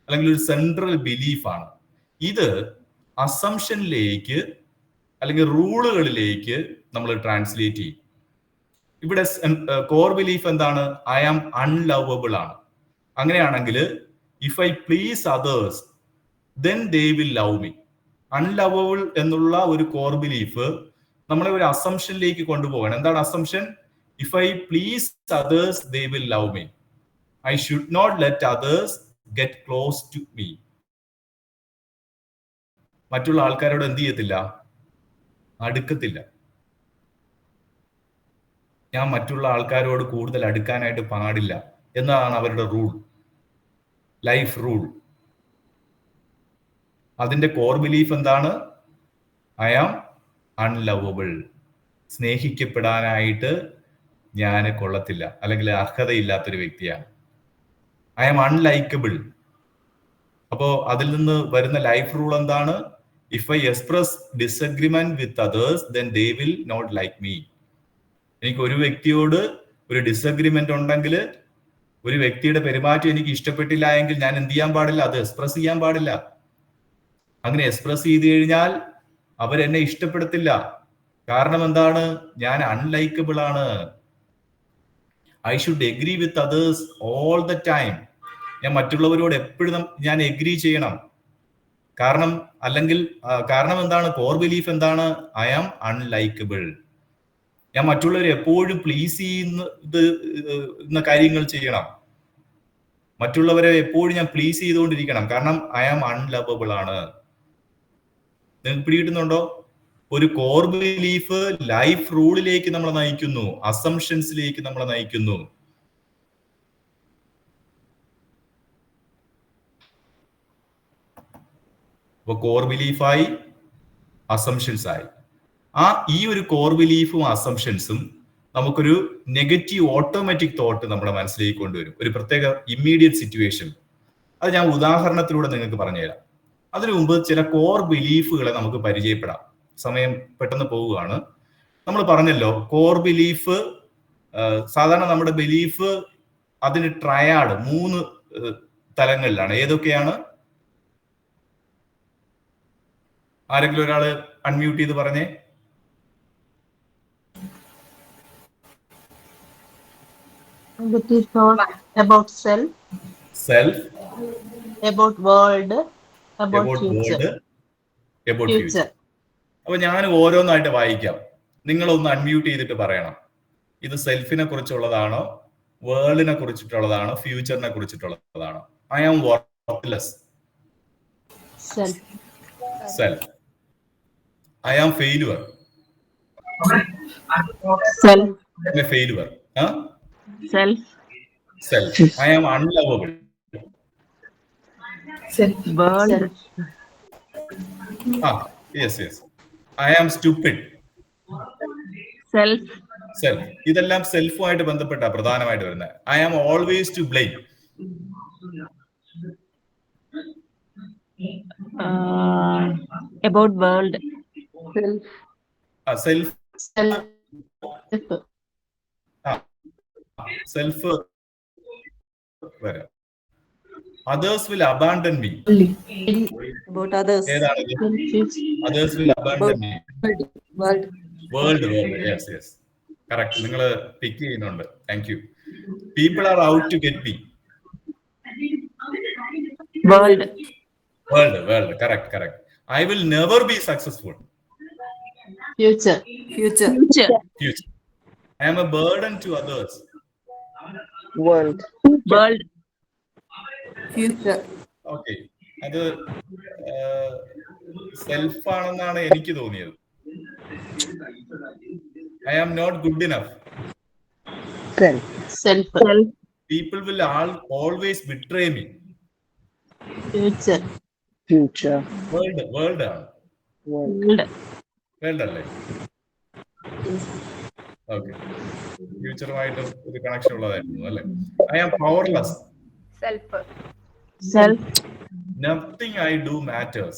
അല്ലെങ്കിൽ ഒരു സെൻട്രൽ ബിലീഫാണ്. ഇത് അസംഷനിലേക്ക് അല്ലെങ്കിൽ റൂളുകളിലേക്ക് നമ്മൾ ട്രാൻസ്ലേറ്റ് ചെയ്യും. ഇവിടെ കോർ ബിലീഫ് എന്താണ്? ഐ ആം അൺലവബിൾ ആണ്. അങ്ങനെയാണെങ്കിൽ if I please others then they will love me. Unlovable എന്നുള്ള ഒരു കോർ ബിലീഫ് നമ്മളെ ഒരു അസംഷനിലേക്ക് കൊണ്ടുപോകണം. എന്താണ് assumption? If I please others they will love me. I should not let others get close to me. മറ്റുള്ള ആൾക്കാരോട് എന്ത് ചെയ്യത്തില്ല? അടുക്കത്തില്ല. ഞാൻ മറ്റുള്ള ആൾക്കാരോട് കൂടുതൽ അടുക്കാനായിട്ട് പാടില്ല എന്നതാണ് അവരുടെ റൂൾ, ലൈഫ് റൂൾ. അതിന്റെ കോർ ബിലീഫ് എന്താണ്? I am unlovable. സ്നേഹിക്കപ്പെടാനായിട്ട് ഞാൻ കൊള്ളത്തില്ല, അല്ലെങ്കിൽ അർഹതയില്ലാത്തൊരു വ്യക്തിയാണ്. I am unlikable. അപ്പോ അതിൽ നിന്ന് വരുന്ന ലൈഫ് റൂൾ എന്താണ്? If I express disagreement with others then they will not like me. എനിക്ക് ഒരു വ്യക്തിയോട് ഒരു ഡിസഗ്രിമെന്റ് ഉണ്ടെങ്കിൽ, ഒരു വ്യക്തിയുടെ പെരുമാറ്റം എനിക്ക് ഇഷ്ടപ്പെട്ടില്ല എങ്കിൽ ഞാൻ എന്ത് ചെയ്യാൻ പാടില്ല? അത് എക്സ്പ്രസ് ചെയ്യാൻ പാടില്ല. അങ്ങനെ എക്സ്പ്രസ് ചെയ്ത് കഴിഞ്ഞാൽ അവരെന്നെ ഇഷ്ടപ്പെടത്തില്ല. കാരണം എന്താണ്? ഞാൻ അൺലൈക്കബിൾ ആണ്. I should agree with others all the time. ഞാൻ മറ്റുള്ളവരോട് എപ്പോഴും ഞാൻ എഗ്രി ചെയ്യണം. കാരണം എന്താണ്? കോർ ബിലീഫ് എന്താണ്? I am unlikable. ഞാൻ മറ്റുള്ളവരെ എപ്പോഴും പ്ലീസ് ചെയ്യുന്ന കാര്യങ്ങൾ ചെയ്യണം. മറ്റുള്ളവരെ എപ്പോഴും ഞാൻ പ്ലീസ് ചെയ്തുകൊണ്ടിരിക്കണം. കാരണം ഐ ആം അൺലവബിൾ ആണ്. നിങ്ങൾക്ക് പിടികിട്ടുന്നുണ്ടോ? ഒരു കോർ ബിലീഫ് ലൈഫ് റൂളിലേക്ക് നമ്മളെ നയിക്കുന്നു, അസംഷൻസിലേക്ക് നമ്മളെ നയിക്കുന്നു. അപ്പൊ കോർ ബിലീഫായി, അസംഷൻസ് ആയി. ഈ ഒരു കോർ ബിലീഫും അസംഷൻസും നമുക്കൊരു നെഗറ്റീവ് ഓട്ടോമാറ്റിക് തോട്ട് നമ്മുടെ മനസ്സിലേക്ക് കൊണ്ടുവരും, ഒരു പ്രത്യേക ഇമ്മീഡിയറ്റ് സിറ്റുവേഷൻ. അത് ഞാൻ ഉദാഹരണത്തിലൂടെ നിങ്ങൾക്ക് പറഞ്ഞുതരാം. അതിനു മുമ്പ് ചില കോർ ബിലീഫുകളെ നമുക്ക് പരിചയപ്പെടാം. സമയം പെട്ടെന്ന് പോവുകയാണ്. നമ്മൾ പറഞ്ഞല്ലോ കോർ ബിലീഫ്, സാധാരണ നമ്മുടെ ബിലീഫ് അതിന് ട്രയാഡ് 3 തലങ്ങളിലാണ്. ഏതൊക്കെയാണ്? ആരെങ്കിലും ഒരാള് അൺമ്യൂട്ട് ചെയ്ത് പറഞ്ഞേ. It is not about self, about world, about future. അപ്പൊ ഞാൻ ഓരോന്നായിട്ട് വായിക്കാം. നിങ്ങളൊന്ന് അൺമ്യൂട്ട് ചെയ്തിട്ട് പറയണം. ഇത് സെൽഫിനെ കുറിച്ചുള്ളതാണോ, വേൾഡിനെ കുറിച്ചിട്ടുള്ളതാണോ, ഫ്യൂച്ചറിനെ കുറിച്ചിട്ടുള്ളതാണോ? I am worthless. Self. I am failure. Failure. Self. I am unlovable. Yes. I am stupid. Self. ഇതെല്ലാം സെൽഫുമായിട്ട് ബന്ധപ്പെട്ട പ്രധാനമായിട്ട് വരുന്നത്. I am always to blame. About world. Self വരാം. Others will abandon me. About others. Others will abandon me. World. Yes. Correct. നിങ്ങൾ പിക്ക് ചെയ്യുന്നുണ്ട്. Thank you. People are out to get me. World. Correct. I will never be successful. Future. I am a burden to others. World. Future. Okay. അത് self ആണെന്നാണ് എനിക്ക് തോന്നിയത്. I am not good enough. Self. People will always betray me. Future. World ആണ്. World അല്ലേ? Okay. ഫ്യൂച്ചറുമായിട്ട് ഒരു connection ഉള്ളതായിരുന്നു അല്ലേ? I am powerless. Self. Nothing I do matters.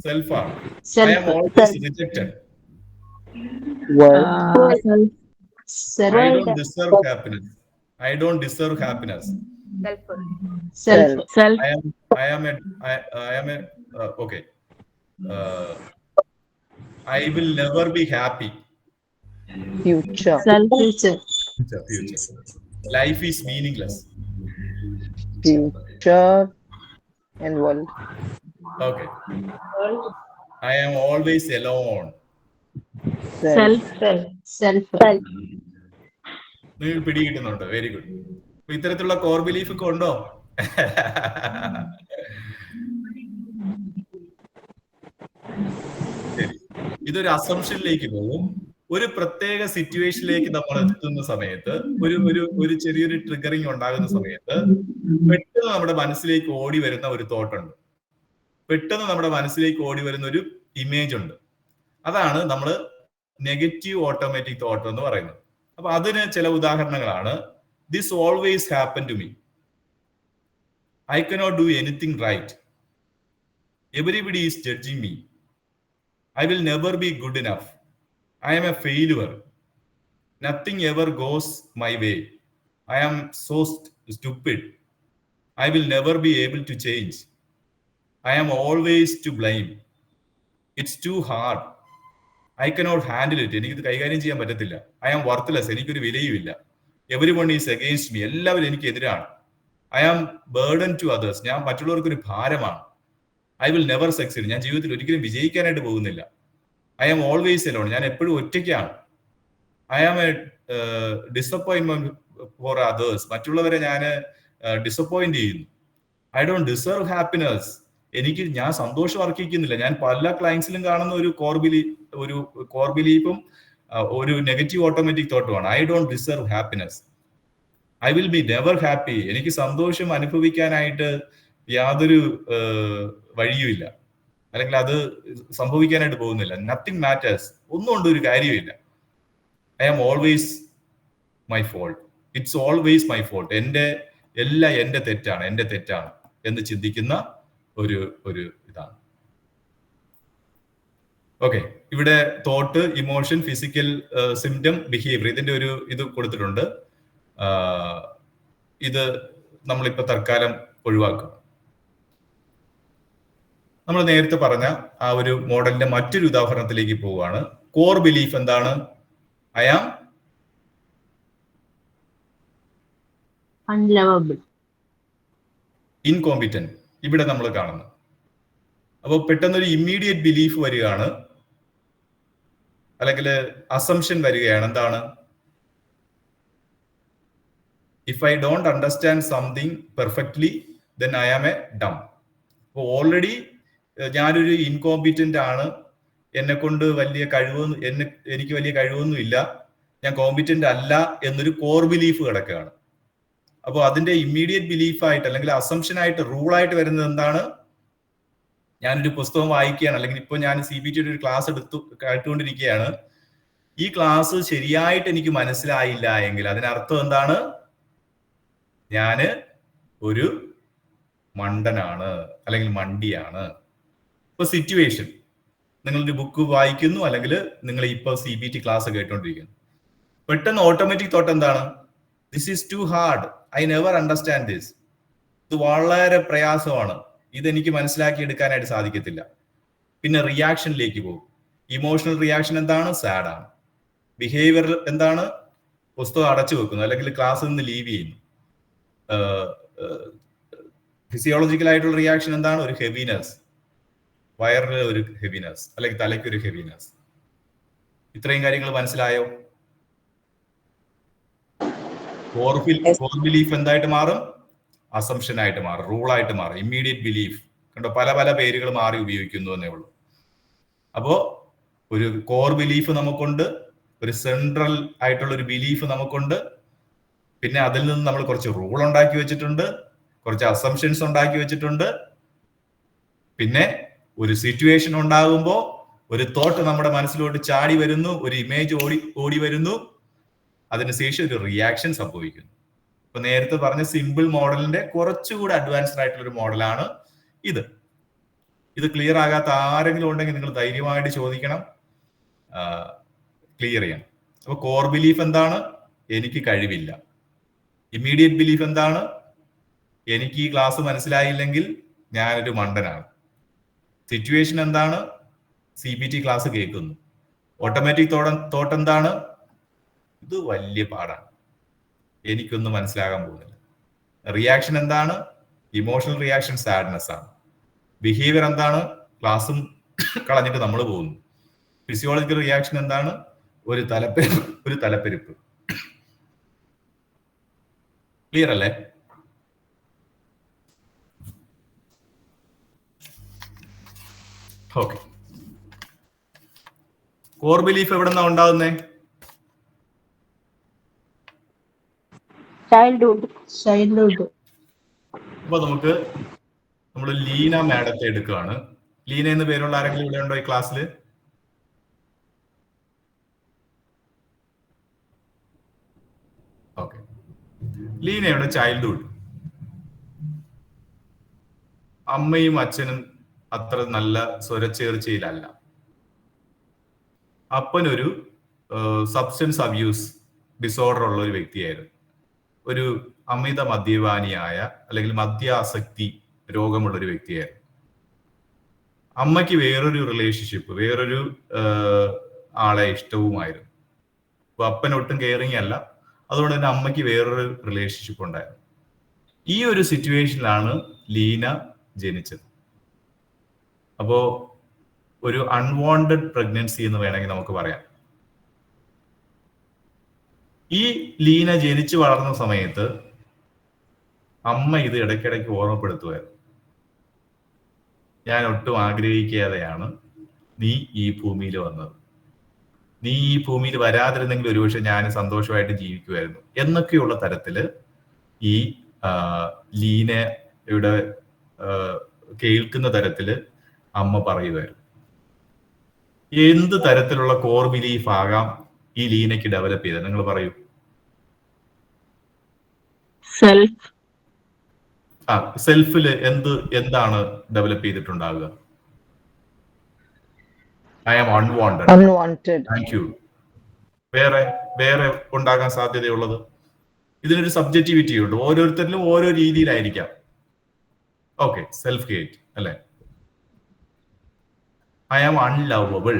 Self ആണ്. I am always rejected. World. Self. I don't deserve happiness. I don't deserve happiness. Self. Self. I am a okay. I will never be happy. Future. Self. Future. Future. Life is meaningless. Future and world. Okay. I am always alone. Self. Self. നിങ്ങൾ പിടി കിട്ടുന്നുണ്ട്. Very good. അപ്പൊ ഇത്തരത്തിലുള്ള core belief ഒക്കെ ഉണ്ടോ? ശരി. ഇതൊരു അസംഷനിലേക്ക് പോകും. ഒരു പ്രത്യേക സിറ്റുവേഷനിലേക്ക് നമ്മൾ എത്തുന്ന സമയത്ത് ഒരു ചെറിയൊരു ട്രിഗറിങ് ഉണ്ടാകുന്ന സമയത്ത് പെട്ടെന്ന് നമ്മുടെ മനസ്സിലേക്ക് ഓടി വരുന്ന ഒരു തോട്ട് ഉണ്ട്. പെട്ടെന്ന് നമ്മുടെ മനസ്സിലേക്ക് ഓടി വരുന്ന ഒരു ഇമേജ് ഉണ്ട്. അതാണ് നമ്മൾ നെഗറ്റീവ് ഓട്ടോമാറ്റിക് തോട്ട് എന്ന് പറയുന്നത്. അപ്പൊ അതിന് ചില ഉദാഹരണങ്ങളാണ്. This always happen to me. I cannot do anything right. Everybody is judging me. I will never be good enough. I am a failure. Nothing ever goes my way. I am so stupid. I will never be able to change. I am always to blame. It's too hard. I cannot handle it. എനിക്കിത് കൈകാര്യം ചെയ്യാൻ പറ്റത്തില്ല. I am worthless. എനിക്കൊരു വിലയുമില്ല. Everyone is against me. എല്ലാവരും എനിക്ക് എതിരാണ്. I am burden to others. ഞാൻ മറ്റുള്ളവർക്കൊരു ഭാരമാണ്. I will never succeed. ഞാൻ ജീവിതത്തിൽ ഒരിക്കലും വിജയിക്കാനായിട്ട് പോകുന്നില്ല. I am always alone. ഞാൻ എപ്പോഴും ഒറ്റയ്ക്കാണ്. I am a disappointment for others. മറ്റുള്ളവരെ ഞാൻ ഡിസപ്പോയിന്റ് ചെയ്യുന്നു. I don't deserve happiness. ഞാൻ സന്തോഷം അർഹിക്കുന്നില്ല. ഞാൻ പല ക്ലയൻസിലും കാണുന്ന ഒരു കോർ ബിലീഫും ഒരു നെഗറ്റീവ് ഓട്ടോമാറ്റിക് തോട്ടുമാണ്. I don't deserve happiness. I will be never happy. എനിക്ക് സന്തോഷം അനുഭവിക്കാനായിട്ട് യാതൊരു വഴിയുമില്ല, അല്ലെങ്കിൽ അത് സംഭവിക്കാനായിട്ട് പോകുന്നില്ല. Nothing matters. ഒന്നും കൊണ്ട് ഒരു കാര്യമില്ല. I am always my fault. It's always my fault. എല്ലാം എന്റെ തെറ്റാണ് എന്ന് ചിന്തിക്കുന്ന ഒരു ഇതാണ്. ഓക്കെ, ഇവിടെ thought, emotion, physical symptom, behaviour, ഇതിന്റെ ഒരു ഇത് കൊടുത്തിട്ടുണ്ട്. ഇത് നമ്മളിപ്പോ തൽക്കാലം ഒഴിവാക്കും. നമ്മൾ നേരത്തെ പറഞ്ഞ ആ ഒരു മോഡലിന്റെ മറ്റൊരു ഉദാഹരണത്തിലേക്ക് പോവുകയാണ്. കോർ ബിലീഫ് എന്താണ്? I am unlovable, incompetent. ഇവിടെ നമ്മൾ കാണുന്നു. അപ്പോൾ പെട്ടെന്നൊരു ഇമ്മീഡിയറ്റ് ബിലീഫ് വരികയാണ്, അല്ലെങ്കിൽ അസംഷൻ വരികയാണ്. എന്താണ്? If I don't understand something perfectly then I am a dumb. അപ്പോൾ ഓൾറെഡി ഞാനൊരു ഇൻകോമ്പിറ്റന്റ് ആണ്, എനിക്ക് വലിയ കഴിവൊന്നും ഇല്ല, ഞാൻ കോമ്പിറ്റന്റ് അല്ല എന്നൊരു കോർ ബിലീഫ് കിടക്കുകയാണ്. അപ്പോൾ അതിന്റെ ഇമ്മീഡിയറ്റ് ബിലീഫായിട്ട് അല്ലെങ്കിൽ അസംഷനായിട്ട് റൂളായിട്ട് വരുന്നത് എന്താണ്? ഞാനൊരു പുസ്തകം വായിക്കുകയാണ്, അല്ലെങ്കിൽ ഇപ്പോൾ ഞാൻ CBT ഒരു ക്ലാസ് കേട്ടുകൊണ്ടിരിക്കുകയാണ്. ഈ ക്ലാസ് ശരിയായിട്ട് എനിക്ക് മനസ്സിലായില്ല എങ്കിൽ അതിനർത്ഥം എന്താണ്? ഞാന് ഒരു മണ്ടനാണ് അല്ലെങ്കിൽ മണ്ടിയാണ്. ഇപ്പൊ സിറ്റുവേഷൻ, നിങ്ങളൊരു ബുക്ക് വായിക്കുന്നു, അല്ലെങ്കിൽ നിങ്ങൾ ഇപ്പോൾ CBT ക്ലാസ് കേട്ടോണ്ടിരിക്കുന്നു. പെട്ടെന്ന് ഓട്ടോമാറ്റിക് തോട്ട് എന്താണ്? This is too hard, I never understand this. ഇത് വളരെ പ്രയാസമാണ്, ഇതെനിക്ക് മനസ്സിലാക്കി എടുക്കാനായിട്ട് സാധിക്കത്തില്ല. പിന്നെ റിയാക്ഷനിലേക്ക് പോകും. ഇമോഷണൽ റിയാക്ഷൻ എന്താണ്? സാഡാണ്. ബിഹേവിയർ എന്താണ്? പുസ്തകം അടച്ചു വെക്കുന്നു, അല്ലെങ്കിൽ ക്ലാസ്സിൽ നിന്ന് ലീവ് ചെയ്യുന്നു. ഫിസിയോളജിക്കൽ ആയിട്ടുള്ള റിയാക്ഷൻ എന്താണ്? ഒരു ഹെവിനെസ്, വയറിന് ഒരു ഹെവിനെസ്, അല്ലെങ്കിൽ തലയ്ക്ക് ഒരു ഹെവിനെസ്. ഇത്രയും കാര്യങ്ങൾ മനസ്സിലായോ? കോർ ബിലീഫ് എന്തായിട്ട് മാറും? അസംഷൻ ആയിട്ട് മാറും, റൂളായിട്ട് മാറും, ഇമ്മീഡിയറ്റ് ബിലീഫ്. കണ്ടോ, പല പല പേരുകൾ മാറി ഉപയോഗിക്കുന്നു എന്നേ ഉള്ളൂ. അപ്പോ ഒരു കോർ ബിലീഫ് നമുക്കുണ്ട്, ഒരു സെൻട്രൽ ആയിട്ടുള്ള ഒരു ബിലീഫ് നമുക്കുണ്ട്. പിന്നെ അതിൽ നിന്ന് നമ്മൾ കുറച്ച് റൂൾ ഉണ്ടാക്കി വെച്ചിട്ടുണ്ട്, കുറച്ച് അസംഷൻസ് ഉണ്ടാക്കി വെച്ചിട്ടുണ്ട്. പിന്നെ ഒരു സിറ്റുവേഷൻ ഉണ്ടാകുമ്പോൾ ഒരു തോട്ട് നമ്മുടെ മനസ്സിലോട്ട് ചാടി വരുന്നു, ഒരു ഇമേജ് ഓടി വരുന്നു, അതിനുശേഷം ഒരു റിയാക്ഷൻ സംഭവിക്കുന്നു. ഇപ്പൊ നേരത്തെ പറഞ്ഞ സിമ്പിൾ മോഡലിന്റെ കുറച്ചുകൂടി അഡ്വാൻസ്ഡ് ആയിട്ടുള്ള ഒരു മോഡലാണ് ഇത്. ഇത് ക്ലിയർ ആകാത്ത ആരെങ്കിലും ഉണ്ടെങ്കിൽ നിങ്ങൾ ധൈര്യമായിട്ട് ചോദിക്കണം. ക്ലിയർ ചെയ്യണം. അപ്പൊ കോർ ബിലീഫ് എന്താണ്? എനിക്ക് കഴിവില്ല. ഇമ്മീഡിയറ്റ് ബിലീഫ് എന്താണ്? എനിക്ക് ഈ ക്ലാസ് മനസ്സിലായില്ലെങ്കിൽ ഞാനൊരു മണ്ടനാണ്. സിറ്റുവേഷൻ എന്താണ്? CBT ക്ലാസ് കേൾക്കുന്നു. ഓട്ടോമാറ്റിക് തോട്ട് എന്താണ്? ഇത് വലിയ പാടാണ്, എനിക്കൊന്നും മനസ്സിലാകാൻ പോകുന്നില്ല. റിയാക്ഷൻ എന്താണ്? ഇമോഷണൽ റിയാക്ഷൻ സാഡ്നെസ് ആണ്. ബിഹേവിയർ എന്താണ്? ക്ലാസ്സും കളഞ്ഞിട്ട് നമ്മൾ പോകുന്നു. ഫിസിയോളജിക്കൽ റിയാക്ഷൻ എന്താണ്? ഒരു തലപ്പെരുപ്പ്. ക്ലിയർ അല്ലേ? ഓക്കെ. കോർ ബിലീഫ് എവിടെ നിന്നാ ഉണ്ടാവുന്നേ? ചൈൽഡ്ഹുഡ്. അപ്പൊ നമുക്ക് നമ്മൾ ലീന മാഡത്തെ എടുക്കുകയാണ്. ലീന എന്ന് പേരുള്ള ആരെങ്കിലും ഇവിടെ ഉണ്ടോ ഈ ക്ലാസ്സിൽ? ഓക്കെ. ലീനയുടെ ചൈൽഡ്ഹുഡ്, അമ്മയും അച്ഛനും അത്ര നല്ല സ്വരച്ചേർച്ചയിലല്ല. അപ്പനൊരു സബ്സ്റ്റൻസ് അബ്യൂസ് ഡിസോർഡർ ഉള്ള ഒരു വ്യക്തിയായിരുന്നു. ഒരു അമിത മദ്യപാനിയായ അല്ലെങ്കിൽ മദ്യാസക്തി രോഗമുള്ള ഒരു വ്യക്തിയായിരുന്നു. അമ്മയ്ക്ക് വേറൊരു റിലേഷൻഷിപ്പ്, വേറൊരു ആളെ ഇഷ്ടവുമായിരുന്നു. അപ്പൊ അപ്പൻ ഒട്ടും കെയറിങ് അല്ല, അതുകൊണ്ട് തന്നെ അമ്മയ്ക്ക് വേറൊരു റിലേഷൻഷിപ്പ് ഉണ്ടായിരുന്നു. ഈ ഒരു സിറ്റുവേഷനിലാണ് ലീന ജനിച്ചത്. അപ്പോ ഒരു അൺവാണ്ടഡ് പ്രഗ്നൻസി എന്ന് വേണമെങ്കിൽ നമുക്ക് പറയാം. ഈ ലീന ജനിച്ചു വളർന്ന സമയത്ത് അമ്മ ഇത് ഇടയ്ക്കിടയ്ക്ക് ഓർമ്മപ്പെടുത്തുമായിരുന്നു. ഞാൻ ഒട്ടും ആഗ്രഹിക്കാതെയാണ് നീ ഈ ഭൂമിയിൽ വന്നത്. നീ ഈ ഭൂമിയിൽ വരാതിരുന്നെങ്കിൽ ഒരുപക്ഷെ ഞാൻ സന്തോഷമായിട്ട് ജീവിക്കുമായിരുന്നു എന്നൊക്കെയുള്ള തരത്തില് ഈ ലീനയുടെ കേൾക്കുന്ന തരത്തില് അമ്മ പറയുമായിരുന്നു. എന്ത് തരത്തിലുള്ള കോർ ബിലീഫ് ആകാം ഈ ലീനയ്ക്ക് ഡെവലപ്പ് ചെയ്തത്? നിങ്ങൾ പറയൂ. സെൽഫില് എന്താണ് ഡെവലപ്പ് ചെയ്തിട്ടുണ്ടാവുക? I am unwanted. Thank you. വേറെ ഉണ്ടാകാൻ സാധ്യതയുള്ളത്? ഇതിനൊരു സബ്ജക്റ്റിവിറ്റി ഉണ്ട്, ഓരോരുത്തരിലും ഓരോ രീതിയിലായിരിക്കാം. ഓക്കെ, സെൽഫ് ഹേറ്റ് അല്ലെ? I am unlovable.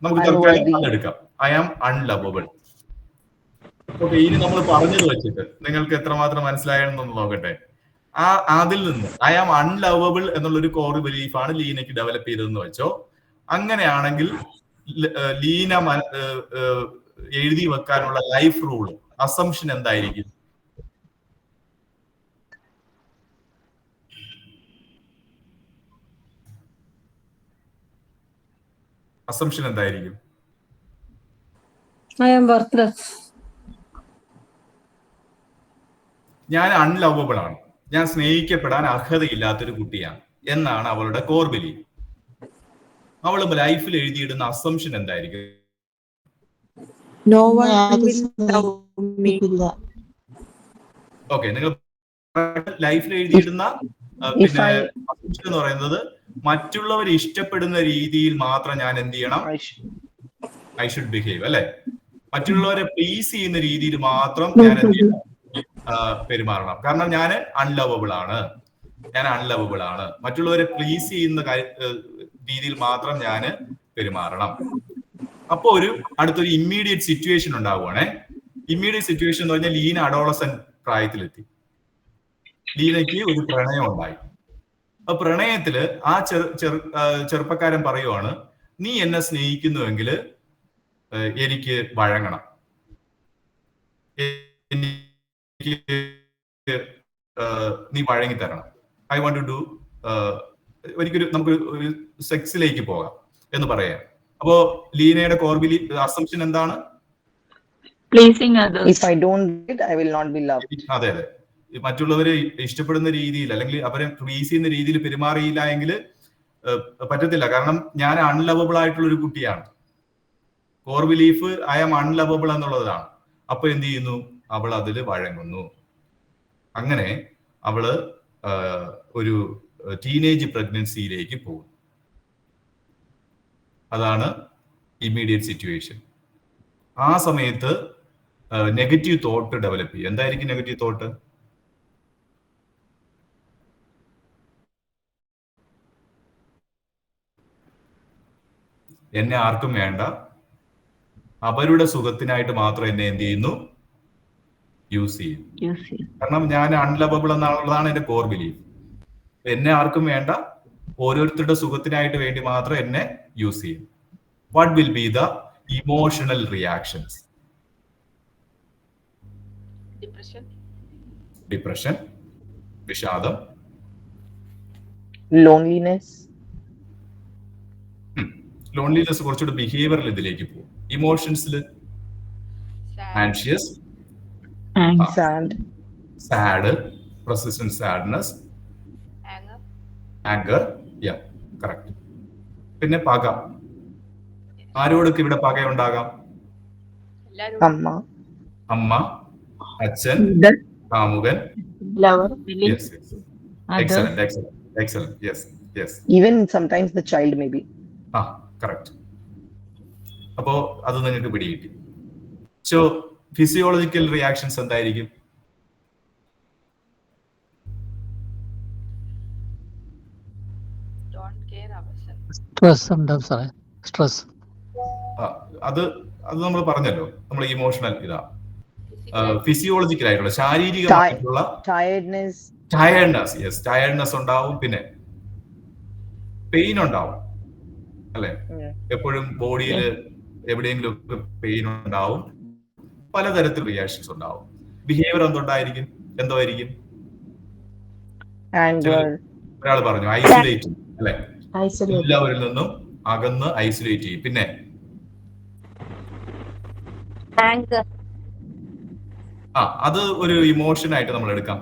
നമുക്ക് തൽക്കാലം എടുക്കാം. I am അൺലവബിൾ. ഓക്കെ, ഇനി നമ്മൾ പറഞ്ഞത് വെച്ചിട്ട് നിങ്ങൾക്ക് എത്രമാത്രം മനസ്സിലായെന്നൊന്ന് നോക്കട്ടെ. അതിൽ നിന്ന് ഐ ആം അൺലവബിൾ എന്നുള്ളൊരു കോർ ബിലീഫാണ് ലീനയ്ക്ക് ഡെവലപ്പ് ചെയ്തതെന്ന് വെച്ചോ. അങ്ങനെയാണെങ്കിൽ ലീന എഴുതി വെക്കാനുള്ള ലൈഫ് റൂൾ, അസംഷൻ എന്തായിരിക്കും? അസംഷൻ എന്തായിരിക്കും? I am worthless. ഞാൻ അൺലവബിൾ ആണ്, ഞാൻ സ്നേഹിക്കപ്പെടാൻ അർഹതയില്ലാത്തൊരു കുട്ടിയാണ് എന്നാണ് അവളുടെ കോർ ബിലീഫ്. അവൾ ലൈഫിൽ എഴുതിയിടുന്ന അസംഷൻ എന്തായിരിക്കും? No one will love me. Okay, നിങ്ങൾ ലൈഫിൽ എഴുതിയിടുന്ന പിന്നെ അസംഷൻ എന്ന് പറയുന്നത് മറ്റുള്ളവർ ഇഷ്ടപ്പെടുന്ന രീതിയിൽ മാത്രം ഞാൻ എന്ത് ചെയ്യണം? ഐ ഷുഡ് ബിഹേവ് അല്ലെ? മറ്റുള്ളവരെ പ്ലീസ് ചെയ്യുന്ന രീതിയിൽ മാത്രം ഞാൻ എന്ത് ചെയ്യണം? പെരുമാറണം. കാരണം ഞാൻ അൺലവബിൾ ആണ്. മറ്റുള്ളവരെ പ്ലീസ് ചെയ്യുന്ന രീതിയിൽ മാത്രം ഞാൻ പെരുമാറണം. അപ്പൊ അടുത്തൊരു ഇമ്മീഡിയറ്റ് സിറ്റുവേഷൻ ഉണ്ടാവുകയാണെ. ഇമ്മീഡിയറ്റ് സിറ്റുവേഷൻ എന്ന് പറഞ്ഞാൽ ലീന അഡോളസെന്റ് പ്രായത്തിലെത്തി. ലീനയ്ക്ക് ഒരു പ്രണയം ഉണ്ടായി. ആ പ്രണയത്തില് ആ ചെറുപ്പക്കാരൻ പറയുവാണ്, നീ എന്നെ സ്നേഹിക്കുന്നുവെങ്കിൽ എനിക്ക് വഴങ്ങണം, നീ വഴങ്ങി തരണം. ഐ വാണ്ട് ടു ഡു, നമുക്ക് ഒരു സെക്സിലേക്ക് പോകാം എന്ന് പറയാം. അപ്പോ ലീനയുടെ കോർ ബിലീഫ് അസംഷൻ എന്താണ്? അതെ, മറ്റുള്ളവരെ ഇഷ്ടപ്പെടുന്ന രീതിയിൽ അല്ലെങ്കിൽ അവരെ പ്ലീസ് ചെയ്യുന്ന രീതിയിൽ പെരുമാറിയില്ല എങ്കിൽ പറ്റത്തില്ല. കാരണം ഞാൻ അൺലവബിൾ ആയിട്ടുള്ള ഒരു കുട്ടിയാണ്. കോർ ബിലീഫ് ഐ ആം അൺലവബിൾ എന്നുള്ളതാണ്. അപ്പൊ എന്ത് ചെയ്യുന്നു? അവൾ അതിൽ വഴങ്ങുന്നു. അങ്ങനെ അവള് ഒരു ടീനേജ് പ്രഗ്നൻസിയിലേക്ക് പോകും. അതാണ് ഇമ്മീഡിയറ്റ് സിറ്റുവേഷൻ. ആ സമയത്ത് നെഗറ്റീവ് തോട്ട് ഡെവലപ്പ് ചെയ്യും. എന്തായിരിക്കും നെഗറ്റീവ് തോട്ട്? എന്നെ ആർക്കും വേണ്ട, അവരുടെ സുഖത്തിനായിട്ട് മാത്രം എന്നെ എന്ത് ചെയ്യുന്നു? യൂസ് ചെയ്യും. കാരണം ഞാൻ അൺലവബിൾ എന്നുള്ളതാണ് എന്റെ കോർ ബിലീഫ്. എന്നെ ആർക്കും വേണ്ട, ഓരോരുത്തരുടെ സുഖത്തിനായിട്ട് വേണ്ടി മാത്രം എന്നെ യൂസ് ചെയ്യും. What will be the emotional reactions? Depression, വിഷാദം, ലോൺലിനെസ്. ലോൺലിനെസ് കുറച്ചുകൂടി ബിഹേവിയറൽ ഇതിലേക്ക് പോകും. ഇമോഷൻസിൽ anxious, sad, persistent sadness, anger, yeah, correct. പിന്നെ പക. ആരോടൊക്കെ ഇവിടെ പകയുണ്ടാകാം? അമ്മ, അച്ഛൻ, കാമുകൻ. Yes. Excellent. Yes. Even sometimes the child maybe. Correct. അപ്പോ അത് നിങ്ങൾക്ക് പിടികിട്ടി. സോ ഫിസിയോളജിക്കൽ റിയാക്ഷൻസ് എന്തായിരിക്കും? സ്ട്രെസ് ഉണ്ടാവും സാറേ. സ്ട്രെസ് അത് നമ്മൾ പറഞ്ഞല്ലോ, നമ്മൾ ഇമോഷണൽ ഇതാ. ഫിസിയോളജിക്കൽ ആയിട്ടുള്ള ശാരീരികമായിട്ടുള്ള ടയർഡ്നെസ് ഉണ്ടാവും. പിന്നെ പെയിൻ ഉണ്ടാവും അല്ലെ? എപ്പോഴും ബോഡിയിൽ എവിടെയെങ്കിലും ഒക്കെ പെയിൻ ഉണ്ടാവും. പലതരത്തിൽ റിയാക്ഷൻസ് ഉണ്ടാവും. ബിഹേവിയർ എന്തുണ്ടായിരിക്കും? എന്തോ ആയിരിക്കും? ഒരാൾ പറഞ്ഞു ഐസൊലേറ്റ് അല്ലെ? എല്ലാവരിൽ നിന്നും അകന്ന് ഐസൊലേറ്റ് ചെയ്യും. പിന്നെ അത് ഒരു ഇമോഷൻ ആയിട്ട് നമ്മൾ എടുക്കാം.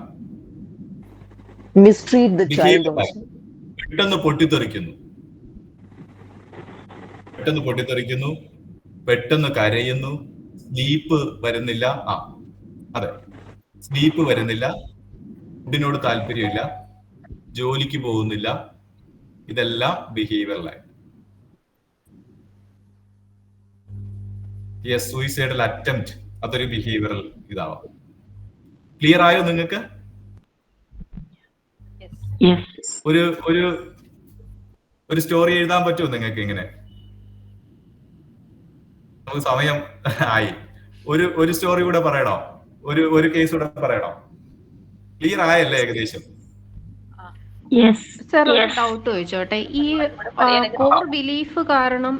പെട്ടെന്ന് പൊട്ടിത്തെറിക്കുന്നു, പെട്ടെന്ന് കരയുന്നു, സ്ലീപ്പ് വരുന്നില്ല. അതെ, സ്ലീപ്പ് വരുന്നില്ല, ഫുഡിനോട് താല്പര്യമില്ല, ജോലിക്ക് പോകുന്നില്ല. ഇതെല്ലാം ബിഹേവിയറലായിട്ട്. സൂയിസൈഡൽ അറ്റംപ്റ്റ്, അതൊരു ബിഹേവിയറൽ ഇതാവാം. ക്ലിയർ ആയോ നിങ്ങൾക്ക്? ഒരു സ്റ്റോറി എഴുതാൻ പറ്റുമോ നിങ്ങൾക്ക്? ഇങ്ങനെ നമുക്ക് സമയം ആയി. ഒരു സ്റ്റോറി കൂടെ പറയണോ? ഒരു കേസ് കൂടെ പറയണോ? ക്ലിയർ ആയല്ലേ ഏകദേശം? സർ, ഡൗട്ട് ചോദിച്ചോട്ടെ. ഈ കോർ ബിലീഫ് കാരണം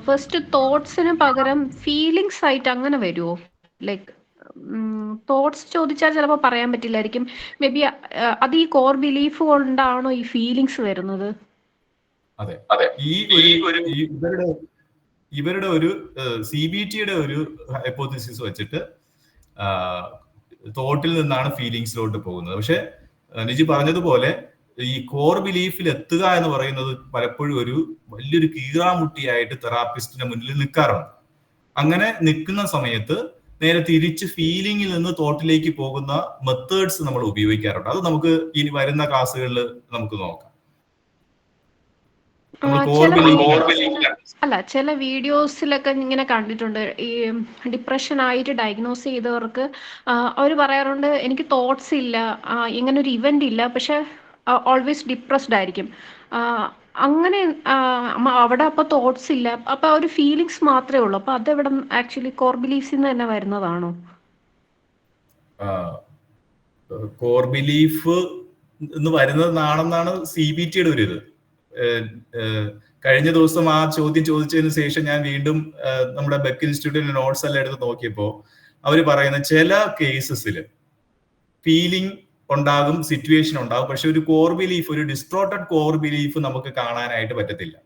ഫസ്റ്റ് തോട്ട്സിന് പകരം ഫീലിങ്സ് ആയിട്ട് അങ്ങനെ വരുമോ? ലൈക്ക് തോട്ട്സ് ചോദിച്ചാൽ ചിലപ്പോൾ പറയാൻ പറ്റില്ലായിരിക്കും. മേ ബി അത് ഈ കോർ ബിലീഫ് കൊണ്ടാണോ ഈ ഫീലിങ്സ് വരുന്നത്? അതെ. ഇവരുടെ ഒരു CBTയുടെ ഒരു ഹൈപ്പോത്തിസിസ് വെച്ചിട്ട് തോട്ടിൽ നിന്നാണ് ഫീലിങ്സിലോട്ട് പോകുന്നത്. പക്ഷെ നിജി പറഞ്ഞതുപോലെ ഈ കോർ ബിലീഫിൽ എത്തുക എന്ന് പറയുന്നത് പലപ്പോഴും ഒരു വലിയൊരു കീറാമുട്ടിയായിട്ട് തെറാപ്പിസ്റ്റിന്റെ മുന്നിൽ നിൽക്കാറുണ്ട്. അങ്ങനെ നിൽക്കുന്ന സമയത്ത് നേരെ തിരിച്ച് ഫീലിംഗിൽ നിന്ന് തോട്ടിലേക്ക് പോകുന്ന മെത്തേഡ്സ് നമ്മൾ ഉപയോഗിക്കാറുണ്ട്. അത് നമുക്ക് ഇനി വരുന്ന ക്ലാസ്സുകളിൽ നമുക്ക് നോക്കാം. അല്ല, ചില വീഡിയോസിലൊക്കെ ഇങ്ങനെ കണ്ടിട്ടുണ്ട്, ഈ ഡിപ്രഷൻ ആയിട്ട് ഡയഗ്നോസ് ചെയ്തവർക്ക് അവർ പറയാറുണ്ട്, എനിക്ക് തോട്ട്സ് ഇല്ല, ഇങ്ങനെ ഒരു ഇവന്റ് ഇല്ല, പക്ഷെ ഓൾവേസ് ഡിപ്രസ്ഡ് ആയിരിക്കും. അങ്ങനെ അവിടെ അപ്പൊ തോട്ട്സ് ഇല്ല, അപ്പൊ ഒരു ഫീലിങ്സ് മാത്രമേ ഉള്ളൂ. അപ്പൊ അതെവിടെ ആക്ച്വലി കോർ ബിലീഫ്സിൽ നിന്ന് തന്നെ വരുന്നതാണോ? കോർ ബിലീഫ് എന്ന് വരുന്നതാണെന്നാണ് CBTയുടെ ഒരു ഇത്. കഴിഞ്ഞ ദിവസം ആ ചോദ്യം ചോദിച്ചതിന് ശേഷം ഞാൻ വീണ്ടും നമ്മുടെ ബെക്ക് ഇൻസ്റ്റിറ്റ്യൂട്ടിന്റെ നോട്ട്സ് എല്ലാം എടുത്ത് നോക്കിയപ്പോ അവര് പറയുന്ന ചില കേസസിൽ ഫീലിംഗ് ഉണ്ടാകും, സിറ്റുവേഷൻ ഉണ്ടാകും, പക്ഷെ ഒരു കോർ ബിലീഫ്, ഒരു ഡിസ്ട്രോട്ടഡ് കോർ ബിലീഫ് നമുക്ക് കാണാനായിട്ട് പറ്റത്തില്ല.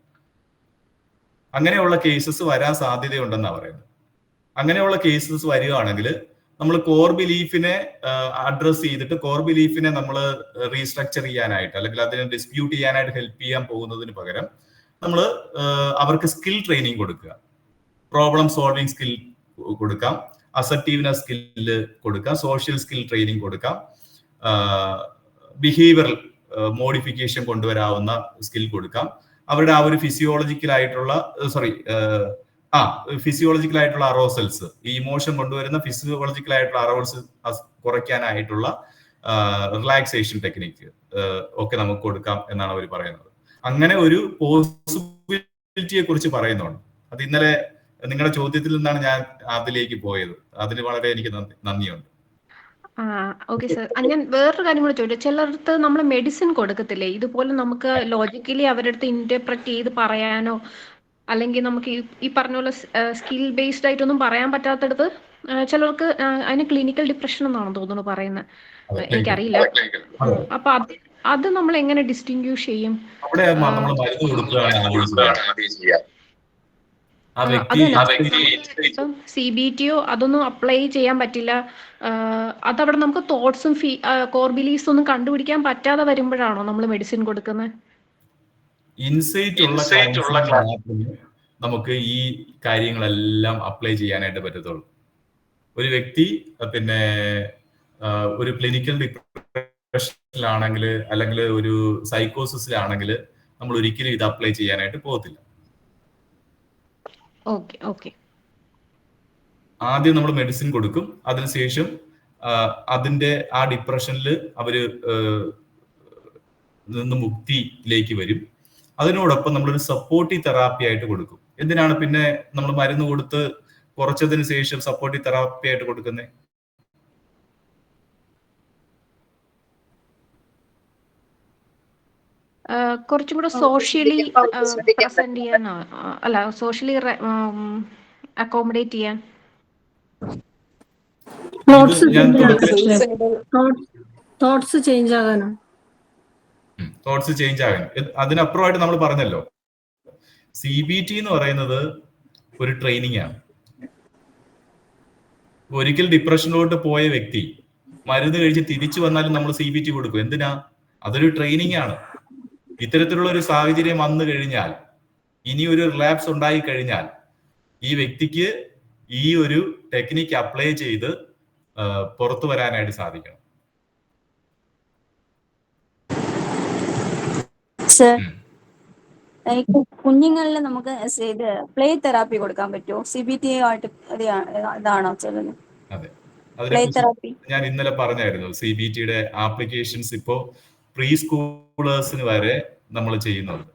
അങ്ങനെയുള്ള കേസസ് വരാൻ സാധ്യതയുണ്ടെന്നാണ് പറയുന്നത്. അങ്ങനെയുള്ള കേസസ് വരികയാണെങ്കിൽ നമ്മൾ കോർ ബിലീഫിനെ അഡ്രസ് ചെയ്തിട്ട് കോർ ബിലീഫിനെ നമ്മൾ റീസ്ട്രക്ചർ ചെയ്യാനായിട്ട് അല്ലെങ്കിൽ അതിനെ ഡിസ്പ്യൂട്ട് ചെയ്യാനായിട്ട് ഹെൽപ്പ് ചെയ്യാൻ പോകുന്നതിന് പകരം നമ്മൾ അവർക്ക് സ്കിൽ ട്രെയിനിങ് കൊടുക്കുക. പ്രോബ്ലം സോൾവിങ് സ്കിൽ കൊടുക്കാം, അസർട്ടീവ്നെസ് സ്കില്ല് കൊടുക്കാം, സോഷ്യൽ സ്കിൽ ട്രെയിനിങ് കൊടുക്കാം, ബിഹേവിയറൽ മോഡിഫിക്കേഷൻ കൊണ്ടുവരാവുന്ന സ്കിൽ കൊടുക്കാം. അവരുടെ ആ ഒരു ഫിസിയോളജിക്കലായിട്ടുള്ള ഫിസിയോളജിക്കലായിട്ടുള്ള അറോസൽസ്, ഈ ഇമോഷൻ കൊണ്ടുവരുന്ന ഫിസിയോളജിക്കലായിട്ടുള്ള അറോസൽസ് കുറയ്ക്കാനായിട്ടുള്ള റിലാക്സേഷൻ ടെക്നിക്ക് ഒക്കെ നമുക്ക് കൊടുക്കാം എന്നാണ് അവർ പറയുന്നത്. അങ്ങനെ ഒരു പോസിബിലിറ്റിയെ കുറിച്ച് പറയുന്നുണ്ട്. അത് ഇന്നലെ നിങ്ങളുടെ ചോദ്യത്തിൽ നിന്നാണ് ഞാൻ അതിലേക്ക് പോയത്. അതിന് വളരെ എനിക്ക് നന്ദിയുണ്ട്. Okay sir. ഞാൻ വേറൊരു കാര്യം കൂടെ ചോദിച്ചു. ചിലർക്ക് നമ്മൾ മെഡിസിൻ കൊടുക്കത്തില്ലേ, ഇതുപോലെ നമുക്ക് ലോജിക്കലി അവരുടെ അടുത്ത് ഇന്റർപ്രറ്റ് ചെയ്ത് പറയാനോ അല്ലെങ്കിൽ നമുക്ക് ഈ പറഞ്ഞ പോലെ സ്കിൽ ബേസ്ഡ് ആയിട്ടൊന്നും പറയാൻ പറ്റാത്തടത്ത് ചിലർക്ക് അതിന് ക്ലിനിക്കൽ ഡിപ്രഷൻ എന്നാണ് തോന്നുന്നു പറയുന്നത്, എനിക്കറിയില്ല. അപ്പൊ അത് നമ്മൾ എങ്ങനെ ഡിസ്റ്റിങ്ക്യൂഷ് ചെയ്യും? അവിടെ നമ്മൾ മരുന്ന് കൊടുക്കുകയാണ് CBT അതൊന്നും അപ്ലൈ ചെയ്യാൻ പറ്റില്ല. അതവിടെ നമുക്ക് തോട്ട്സും കോർ ബിലീഫ്സും ഒന്നും കണ്ടുപിടിക്കാൻ പറ്റാതെ വരുമ്പോഴാണോ നമ്മൾ മെഡിസിൻ കൊടുക്കുന്നത്? ഇൻസൈറ്റ് ഉള്ള നമുക്ക് ഈ കാര്യങ്ങളെല്ലാം അപ്ലൈ ചെയ്യാനായിട്ട് പറ്റത്തുള്ളൂ. ഒരു വ്യക്തി പിന്നെ ഒരു ക്ലിനിക്കൽ ഡിപ്രഷനിലാണെങ്കിൽ അല്ലെങ്കിൽ ഒരു സൈക്കോസിസിലാണെങ്കിൽ നമ്മൾ ഒരിക്കലും ഇത് അപ്ലൈ ചെയ്യാനായിട്ട് പോകത്തില്ല. ആദ്യം നമ്മൾ മെഡിസിൻ കൊടുക്കും, അതിനുശേഷം അതിന്റെ ആ ഡിപ്രഷനിൽ അവര് നിന്ന് മുക്തിയിലേക്ക് വരും. അതിനോടൊപ്പം നമ്മളൊരു സപ്പോർട്ടീവ് തെറാപ്പി ആയിട്ട് കൊടുക്കും. എന്തിനാണ് പിന്നെ നമ്മൾ മരുന്ന് കൊടുത്ത് കുറച്ചതിന് ശേഷം സപ്പോർട്ടീവ് തെറാപ്പി ആയിട്ട് കൊടുക്കുന്നത്? കുറച്ചും കൂടെ സോഷ്യലി പ്രസന്റ് ചെയ്യാൻ, അല്ല സോഷ്യലി അക്കോമഡേറ്റ് ചെയ്യാൻ. തോട്ട്സ് ചേഞ്ച് ആകാനോ? തോട്ട്സ് ചേഞ്ച് ആകാൻ. അതിനപ്പുറമായിട്ട് നമ്മൾ പറഞ്ഞല്ലോ, CBT എന്ന് പറയുന്നത് ഒരു ട്രെയിനിങ് ആണ്. ഒരിക്കൽ ഡിപ്രഷനിലോട്ട് പോയ വ്യക്തി മരുന്ന് കഴിച്ച് തിരിച്ചു വന്നാലും നമ്മൾ CBT കൊടുക്കും. എന്തിനാ? അതൊരു ട്രെയിനിങ് ആണ്. ഇത്തരത്തിലുള്ള ഒരു സാഹചര്യം വന്നു കഴിഞ്ഞാൽ, ഇനി ഒരു റിലാപ്സ് ഉണ്ടായി കഴിഞ്ഞാൽ ഈ വ്യക്തിക്ക് ഈ ഒരു ടെക്നിക്ക് അപ്ലൈ ചെയ്ത് പുറത്തു വരാനായിട്ട് സാധിക്കണം. കുഞ്ഞുങ്ങളിൽ നമുക്ക് ഇത് പ്ലേ തെറാപ്പി കൊടുക്കാൻ പറ്റുമോ? CBT ആയിട്ട് ഇതാണോ ചെയ്യുന്നത്? അതെ, അതിനെ ഞാൻ ഇന്നലെ പറഞ്ഞായിരുന്നു. CBTയുടെ ആപ്ലിക്കേഷൻസ് ഇപ്പോ പ്രീ സ്കൂളേഴ്സിന് വരെ നമ്മൾ ചെയ്യുന്നുണ്ട്.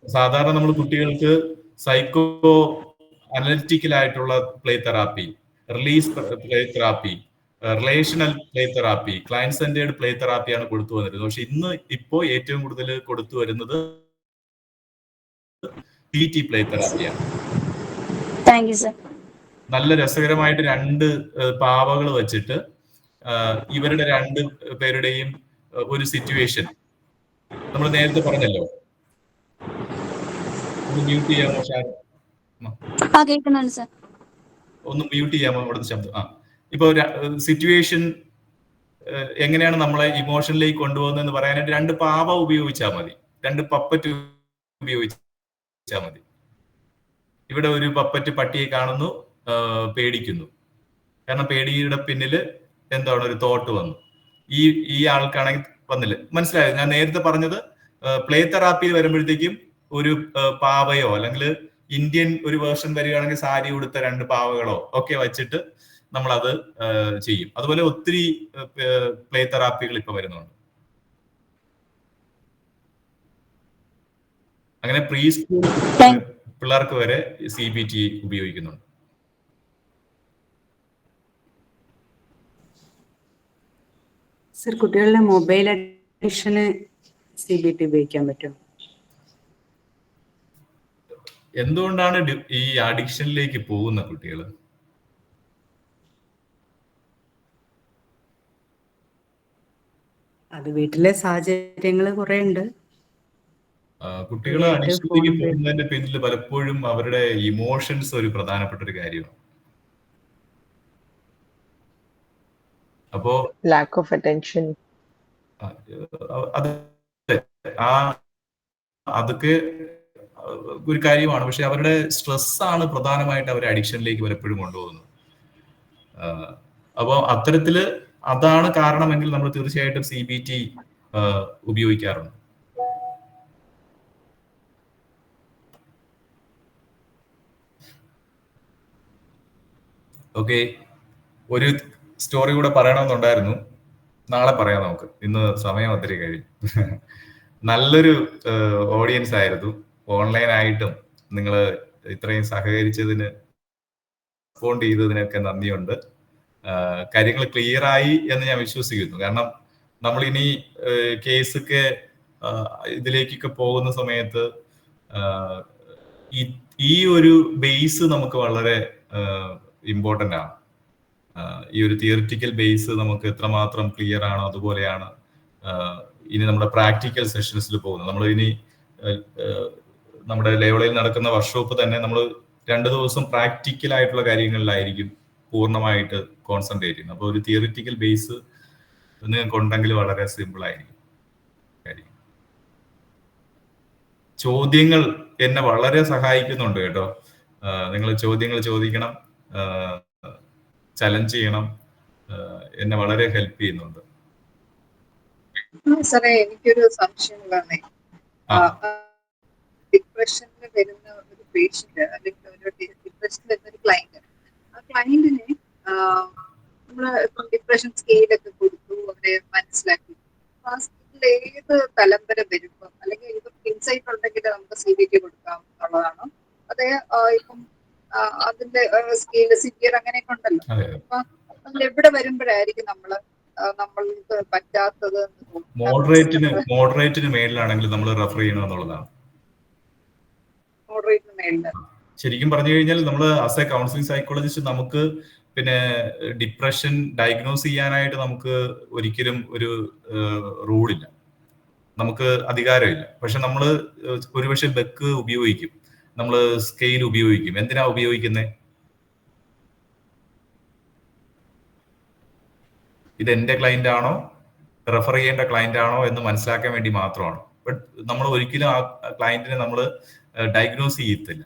സാധാരണ നമ്മൾ കുട്ടികൾക്ക് സൈക്കോ അനലിറ്റിക്കൽ ആയിട്ടുള്ള play therapy, release play therapy, relational play therapy, client centred play തെറാപ്പിയാണ് കൊടുത്തു വന്നിരുന്നത്. പക്ഷെ ഇപ്പോ ഏറ്റവും കൂടുതൽ കൊടുത്തു വരുന്നത് PT പ്ലേ തെറാപ്പിയാണ്. നല്ല രസകരമായിട്ട് 2 പാവകൾ വെച്ചിട്ട് ഇവരുടെ 2 പേരുടെയും ഒരു സിറ്റുവേഷൻ നമ്മൾ നേരത്തെ പറഞ്ഞല്ലോ. ഒന്ന് മ്യൂട്ട് ചെയ്യാമോ ഷാൻ? ഒന്ന് മ്യൂട്ട് ചെയ്യാമോ അവിടുത്തെ ശബ്ദം? ഇപ്പൊ സിറ്റുവേഷൻ എങ്ങനെയാണ് നമ്മളെ ഇമോഷനിലേക്ക് കൊണ്ടുപോകുന്നതെന്ന് പറയാനായിട്ട് 2 പാവ ഉപയോഗിച്ചാൽ മതി, 2 പപ്പറ്റ് ഉപയോഗിച്ചാൽ മതി. ഇവിടെ ഒരു പപ്പറ്റ് പട്ടിയെ കാണുന്നു, പേടിക്കുന്നു. കാരണം പേടിയുടെ പിന്നില് എന്താണ് ഒരു തോട്ട് വന്നു. ഈ ആൾക്കാണെങ്കിൽ വന്നില്ല. മനസ്സിലായോ ഞാൻ നേരത്തെ പറഞ്ഞത്? പ്ലേ തെറാപ്പിയിൽ വരുമ്പോഴത്തേക്കും ഒരു പാവയോ അല്ലെങ്കിൽ ഇന്ത്യൻ ഒരു വേർഷൻ വരികയാണെങ്കിൽ സാരി ഉടുത്ത 2 പാവകളോ ഒക്കെ വെച്ചിട്ട് നമ്മൾ അത് ചെയ്യും. അതുപോലെ ഒത്തിരി പ്ലേ തെറാപ്പികൾ ഇപ്പൊ വരുന്നുണ്ട്. അങ്ങനെ പ്രീ സ്കൂൾ പിള്ളേർക്ക് വരെ CBT ഉപയോഗിക്കുന്നുണ്ട്. സർ, കുട്ടികളുടെ മൊബൈൽ അഡിക്ഷന് CBT ഉപയോഗിക്കാൻ പറ്റും? എന്തുകൊണ്ടാണ് ഈ അഡിക്ഷനിലേക്ക് പോകുന്ന കുട്ടികൾ? അത് വീട്ടിലെ സാഹചര്യങ്ങൾ കുറെ ഉണ്ട്. കുട്ടികൾ അഡിക്ഷനിലേക്ക് പോകുന്നതിന്റെ പിന്നിൽ പലപ്പോഴും അവരുടെ ഇമോഷൻസ് ഒരു പ്രധാനപ്പെട്ട ഒരു കാര്യമാണ്. അപ്പോ lack of attention. അതൊക്കെ ഒരു കാര്യമാണ്. പക്ഷെ അവരുടെ സ്ട്രെസ് ആണ് പ്രധാനമായിട്ട് അവരെ അഡിക്ഷനിലേക്ക് പലപ്പോഴും കൊണ്ടുപോകുന്നത്. അപ്പോൾ അത്തരത്തില് അതാണ് കാരണമെങ്കിൽ നമ്മൾ തീർച്ചയായിട്ടും CBT ഉപയോഗിക്കാറുണ്ട്. ഓക്കെ, ഒരു സ്റ്റോറി കൂടെ പറയണമെന്നുണ്ടായിരുന്നു. നാളെ പറയാം നമുക്ക്. ഇന്ന് സമയം ഒത്തിരി കഴിഞ്ഞു. നല്ലൊരു ഓഡിയൻസ് ആയിരുന്നു. ഓൺലൈനായിട്ടും നിങ്ങൾ ഇത്രയും സഹകരിച്ചതിന്, റെസ്പോണ്ട് ചെയ്തതിനൊക്കെ നന്ദിയുണ്ട്. കാര്യങ്ങൾ ക്ലിയർ ആയി എന്ന് ഞാൻ വിശ്വസിക്കുന്നു. കാരണം നമ്മൾ ഇനി കേസൊക്കെ ഇതിലേക്കൊക്കെ പോകുന്ന സമയത്ത് ഈ ഒരു ബേസ് നമുക്ക് വളരെ ഇമ്പോർട്ടൻ്റ് ആണ്. ഈ ഒരു തിയറിറ്റിക്കൽ ബേസ് നമുക്ക് എത്രമാത്രം ക്ലിയർ ആണോ അതുപോലെയാണ് ഇനി നമ്മുടെ പ്രാക്ടിക്കൽ സെഷൻസിൽ പോകുന്നത്. നമ്മൾ ഇനി നമ്മുടെ ലേവളയിൽ നടക്കുന്ന വർക്ക്ഷോപ്പ് തന്നെ നമ്മൾ 2 ദിവസം പ്രാക്ടിക്കൽ ആയിട്ടുള്ള കാര്യങ്ങളിലായിരിക്കും പൂർണ്ണമായിട്ട് കോൺസെൻട്രേറ്റ് ചെയ്യുന്നത്. അപ്പോൾ ഒരു തിയറിറ്റിക്കൽ ബേസ് നിങ്ങൾക്ക് ഉണ്ടെങ്കിൽ വളരെ സിമ്പിൾ ആയിരിക്കും കാര്യം. ചോദ്യങ്ങൾ എന്നെ വളരെ സഹായിക്കുന്നുണ്ട് കേട്ടോ. നിങ്ങൾ ചോദ്യങ്ങൾ ചോദിക്കണം, ചലഞ്ച് ചെയ്യണം, എന്നെ വളരെ ഹെൽപ്പ് ചെയ്യുന്നുണ്ട്. സാറേ, എനിക്കൊരു സംശയം വന്നേ. ഡിപ്രഷനിൽ വരുന്ന ഒരു പേഷ്യന്റ് അല്ലെങ്കിൽ ഒരു ഡിപ്രഷനിൽ വരുന്ന ഒരു ക്ലയന്റ്, ആ ക്ലയന്റിനെ നമ്മള് ഇപ്പം ഡിപ്രഷൻ സ്കെയിലൊക്കെ കൊടുത്തു, അവരെ മനസ്സിലാക്കി. ആ സ്കെയിലിൽ ഏത് തലം വരെ വരുമ്പം, അല്ലെങ്കിൽ ഇപ്പം ഇൻസൈറ്റ് ഉണ്ടെങ്കിൽ നമുക്ക് CBT കൊടുക്കാം എന്നുള്ളതാണോ? അതേ ഇപ്പം അതിന്റെ സ്കെയില് സിവിയർ അങ്ങനെയൊക്കെ ഉണ്ടല്ലോ. അപ്പൊ നമ്മൾ എവിടെ വരുമ്പോഴായിരിക്കും നമ്മൾക്ക് പറ്റാത്തത്? മോഡറേറ്റിന് മേളിലാണെങ്കിൽ നമ്മൾ റെഫർ ചെയ്യണം എന്നുള്ളതാണ്. മോഡറേറ്റിന് മേളില് ശരിക്കും പറഞ്ഞു കഴിഞ്ഞാൽ നമ്മൾ ആസ് എ കൗൺസിലിംഗ് സൈക്കോളജിസ്റ്റ് നമുക്ക് പിന്നെ ഡിപ്രഷൻ ഡയഗ്നോസ് ചെയ്യാനായിട്ട് നമുക്ക് ഒരിക്കലും ഒരു റൂളില്ല, നമുക്ക് അധികാരമില്ല. പക്ഷെ നമ്മൾ ഒരുപക്ഷെ ബെക്ക് ഉപയോഗിക്കും, നമ്മൾ സ്കെയിൽ ഉപയോഗിക്കും. എന്തിനാ ഉപയോഗിക്കുന്നത്? ഇത് എന്റെ ക്ലയന്റ് ആണോ, റെഫർ ചെയ്യേണ്ട ക്ലയന്റ് ആണോ എന്ന് മനസ്സിലാക്കാൻ വേണ്ടി മാത്രമാണ്. ബട്ട് നമ്മൾ ഒരിക്കലും ആ ക്ലയന്റിനെ നമ്മൾ ഡയഗ്നോസ് ചെയ്യത്തില്ല.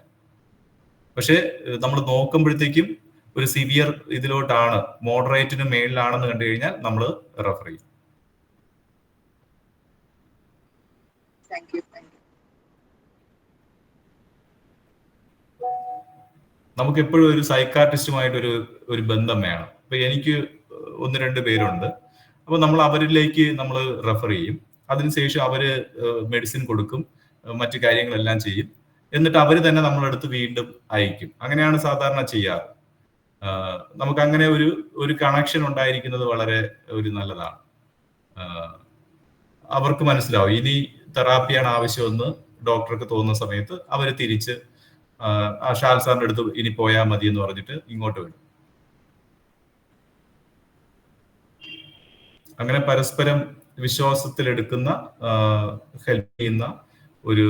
പക്ഷെ നമ്മൾ നോക്കുമ്പോഴത്തേക്കും ഒരു സിവിയർ ഇതിലോട്ടാണ്, മോഡറേറ്റിന് മേളിലാണെന്ന് കണ്ടു കഴിഞ്ഞാൽ നമ്മൾ റെഫർ ചെയ്യും. നമുക്ക് എപ്പോഴും ഒരു സൈക്കാട്രിസ്റ്റുമായിട്ട് ഒരു ബന്ധം വേണം. ഇപ്പൊ എനിക്ക് 1-2 പേരുണ്ട്. അപ്പൊ നമ്മൾ അവരിലേക്ക് നമ്മൾ റെഫർ ചെയ്യും. അതിനുശേഷം അവര് മെഡിസിൻ കൊടുക്കും, മറ്റു കാര്യങ്ങളെല്ലാം ചെയ്യും. എന്നിട്ട് അവര് തന്നെ നമ്മളെടുത്ത് വീണ്ടും അയക്കും. അങ്ങനെയാണ് സാധാരണ ചെയ്യാറ്. നമുക്ക് അങ്ങനെ ഒരു കണക്ഷൻ ഉണ്ടായിരിക്കുന്നത് വളരെ ഒരു നല്ലതാണ്. അവർക്ക് മനസ്സിലാവും ഇനി തെറാപ്പിയാണ് ആവശ്യമെന്ന് ഡോക്ടർക്ക് തോന്നുന്ന സമയത്ത് അവർ തിരിച്ച് ഷാൽ സാറിന്റെ അടുത്ത് ഇനി പോയാൽ മതി എന്ന് പറഞ്ഞിട്ട് ഇങ്ങോട്ട് വരും. അങ്ങനെ പരസ്പരം വിശ്വാസത്തിലെടുക്കുന്ന ഹെൽപ്പ് ചെയ്യുന്ന ഒരു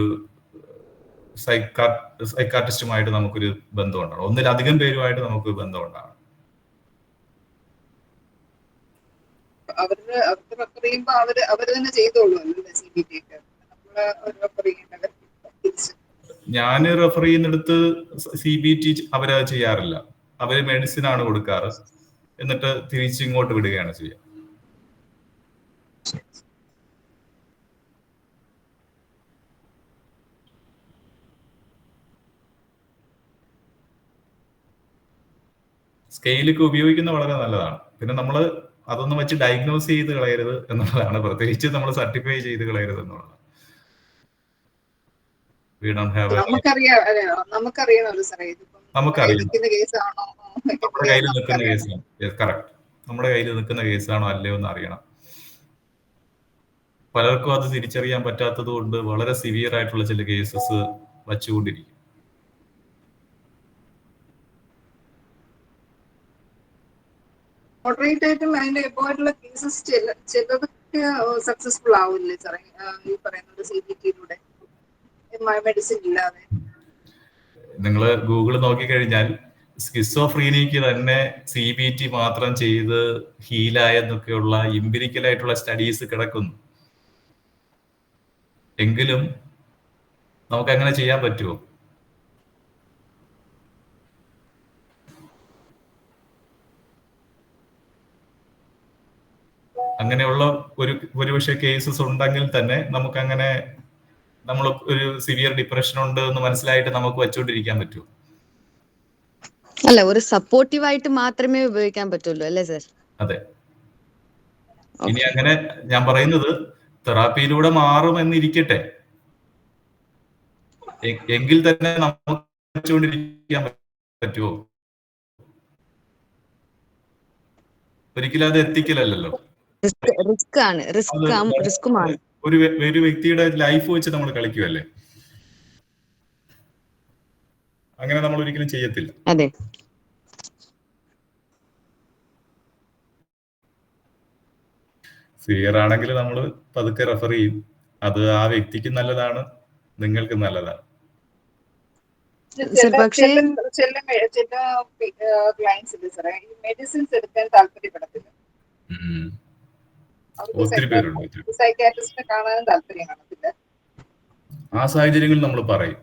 സൈക്കാട്രിസ്റ്റുമായിട്ട് നമുക്കൊരു ബന്ധം ഉണ്ടാവണം. ഒന്നിലധികം പേരുമായിട്ട് നമുക്ക് ബന്ധം ഉണ്ടാവണം. ഞാൻ റെഫർ ചെയ്യുന്നിടത്ത് CBT അവര് ചെയ്യാറില്ല. അവര് മെഡിസിൻ ആണ് കൊടുക്കാറ്, എന്നിട്ട് തിരിച്ച് ഇങ്ങോട്ട് വിടുകയാണ് ചെയ്യുക. സ്കെയിലൊക്കെ ഉപയോഗിക്കുന്നത് വളരെ നല്ലതാണ്. പിന്നെ നമ്മൾ അതൊന്നും വെച്ച് ഡയഗ്നോസ് ചെയ്ത് കളയരുത് എന്നുള്ളതാണ്. പ്രത്യേകിച്ച് നമ്മൾ സർട്ടിഫൈ ചെയ്ത് കളയരുത് എന്നുള്ളതാണ്. നമുക്കറിയാം, നമ്മുടെ കയ്യിൽ നിൽക്കുന്ന കേസാണ്. കറക്റ്റ്, നമ്മുടെ കയ്യിൽ നിൽക്കുന്ന കേസാണോ അല്ലയോ എന്ന് അറിയണം. പലർക്കും അത് തിരിച്ചറിയാൻ പറ്റാത്തത് കൊണ്ട് വളരെ സിവിയർ ആയിട്ടുള്ള ചില കേസസ് വച്ചുകൊണ്ടിരിക്കും. മോഡറേറ്റ് ആയിട്ടും അതിന്റെ എബോയിട്ടുള്ള കേസസ് ചിലതൊക്കെ സക്സസ്ഫുൾ ആവില്ലേ സാറേ ഈ പറയുന്നത് CBTയിലൂടെ, മെഡിസിൻ ഇല്ലാതെ? നിങ്ങൾ ഗൂഗിൾ നോക്കിക്കഴിഞ്ഞാൽ സ്കിസോഫ്രീനിക്ക് തന്നെ CBT മാത്രം ചെയ്ത് ഹീലായെന്നൊക്കെയുള്ള എംപിരിക്കലായിട്ടുള്ള സ്റ്റഡീസ് കിടക്കുന്നു. എങ്കിലും നമുക്ക് അങ്ങനെ ചെയ്യാൻ പറ്റുമോ? അങ്ങനെയുള്ള ഒരുപക്ഷെ കേസസ് ഉണ്ടെങ്കിൽ തന്നെ നമുക്ക് അങ്ങനെ നമ്മൾ ഒരു സിവിയർ ഡിപ്രഷൻ ഉണ്ട് എന്ന് മനസ്സിലായിട്ട് നമുക്ക് വെച്ചോണ്ടിരിക്കാൻ പറ്റുമോ? അല്ല, ഒരു സപ്പോർട്ടീവ് ആയിട്ട് മാത്രമേ ഉപയോഗിക്കാൻ പറ്റുള്ളൂ അല്ലേ സർ? അതെ. ഇനി അങ്ങനെ ഞാൻ പറയുന്നത് തെറാപ്പിയിലൂടെ മാറുമെന്നിരിക്കട്ടെ, എങ്കിൽ തന്നെ നമുക്ക് വെച്ചുകൊണ്ടിരിക്കാൻ പറ്റുമോ? ഒരിക്കലും അത് എത്തിക്കലല്ലോ. ഒരു വ്യക്തിയുടെ ലൈഫ് വെച്ച് നമ്മൾ കളിക്കുമല്ലേ, അങ്ങനെ നമ്മൾ ഒരിക്കലും ചെയ്യത്തില്ല. അതെ. സിവിയർ ആണെങ്കിൽ നമ്മൾ പതുക്കെ റെഫർ ചെയ്യും. അത് ആ വ്യക്തിക്ക് നല്ലതാണ്, നിങ്ങൾക്ക് നല്ലതാണ്. ചില ക്ലയൻസ് ഉണ്ട് സാറേ, ഈ മെഡിസിൻസ് എടുക്കാൻ താല്പര്യപ്പെടത്തില്ല. ഒത്തിരി പേരുണ്ട്. സൈക്കാട്രിസ്റ്റിനെ കാണാനും താല്പര്യം കാണത്തില്ല. ആ സാഹചര്യങ്ങളിൽ നമ്മൾ പറയും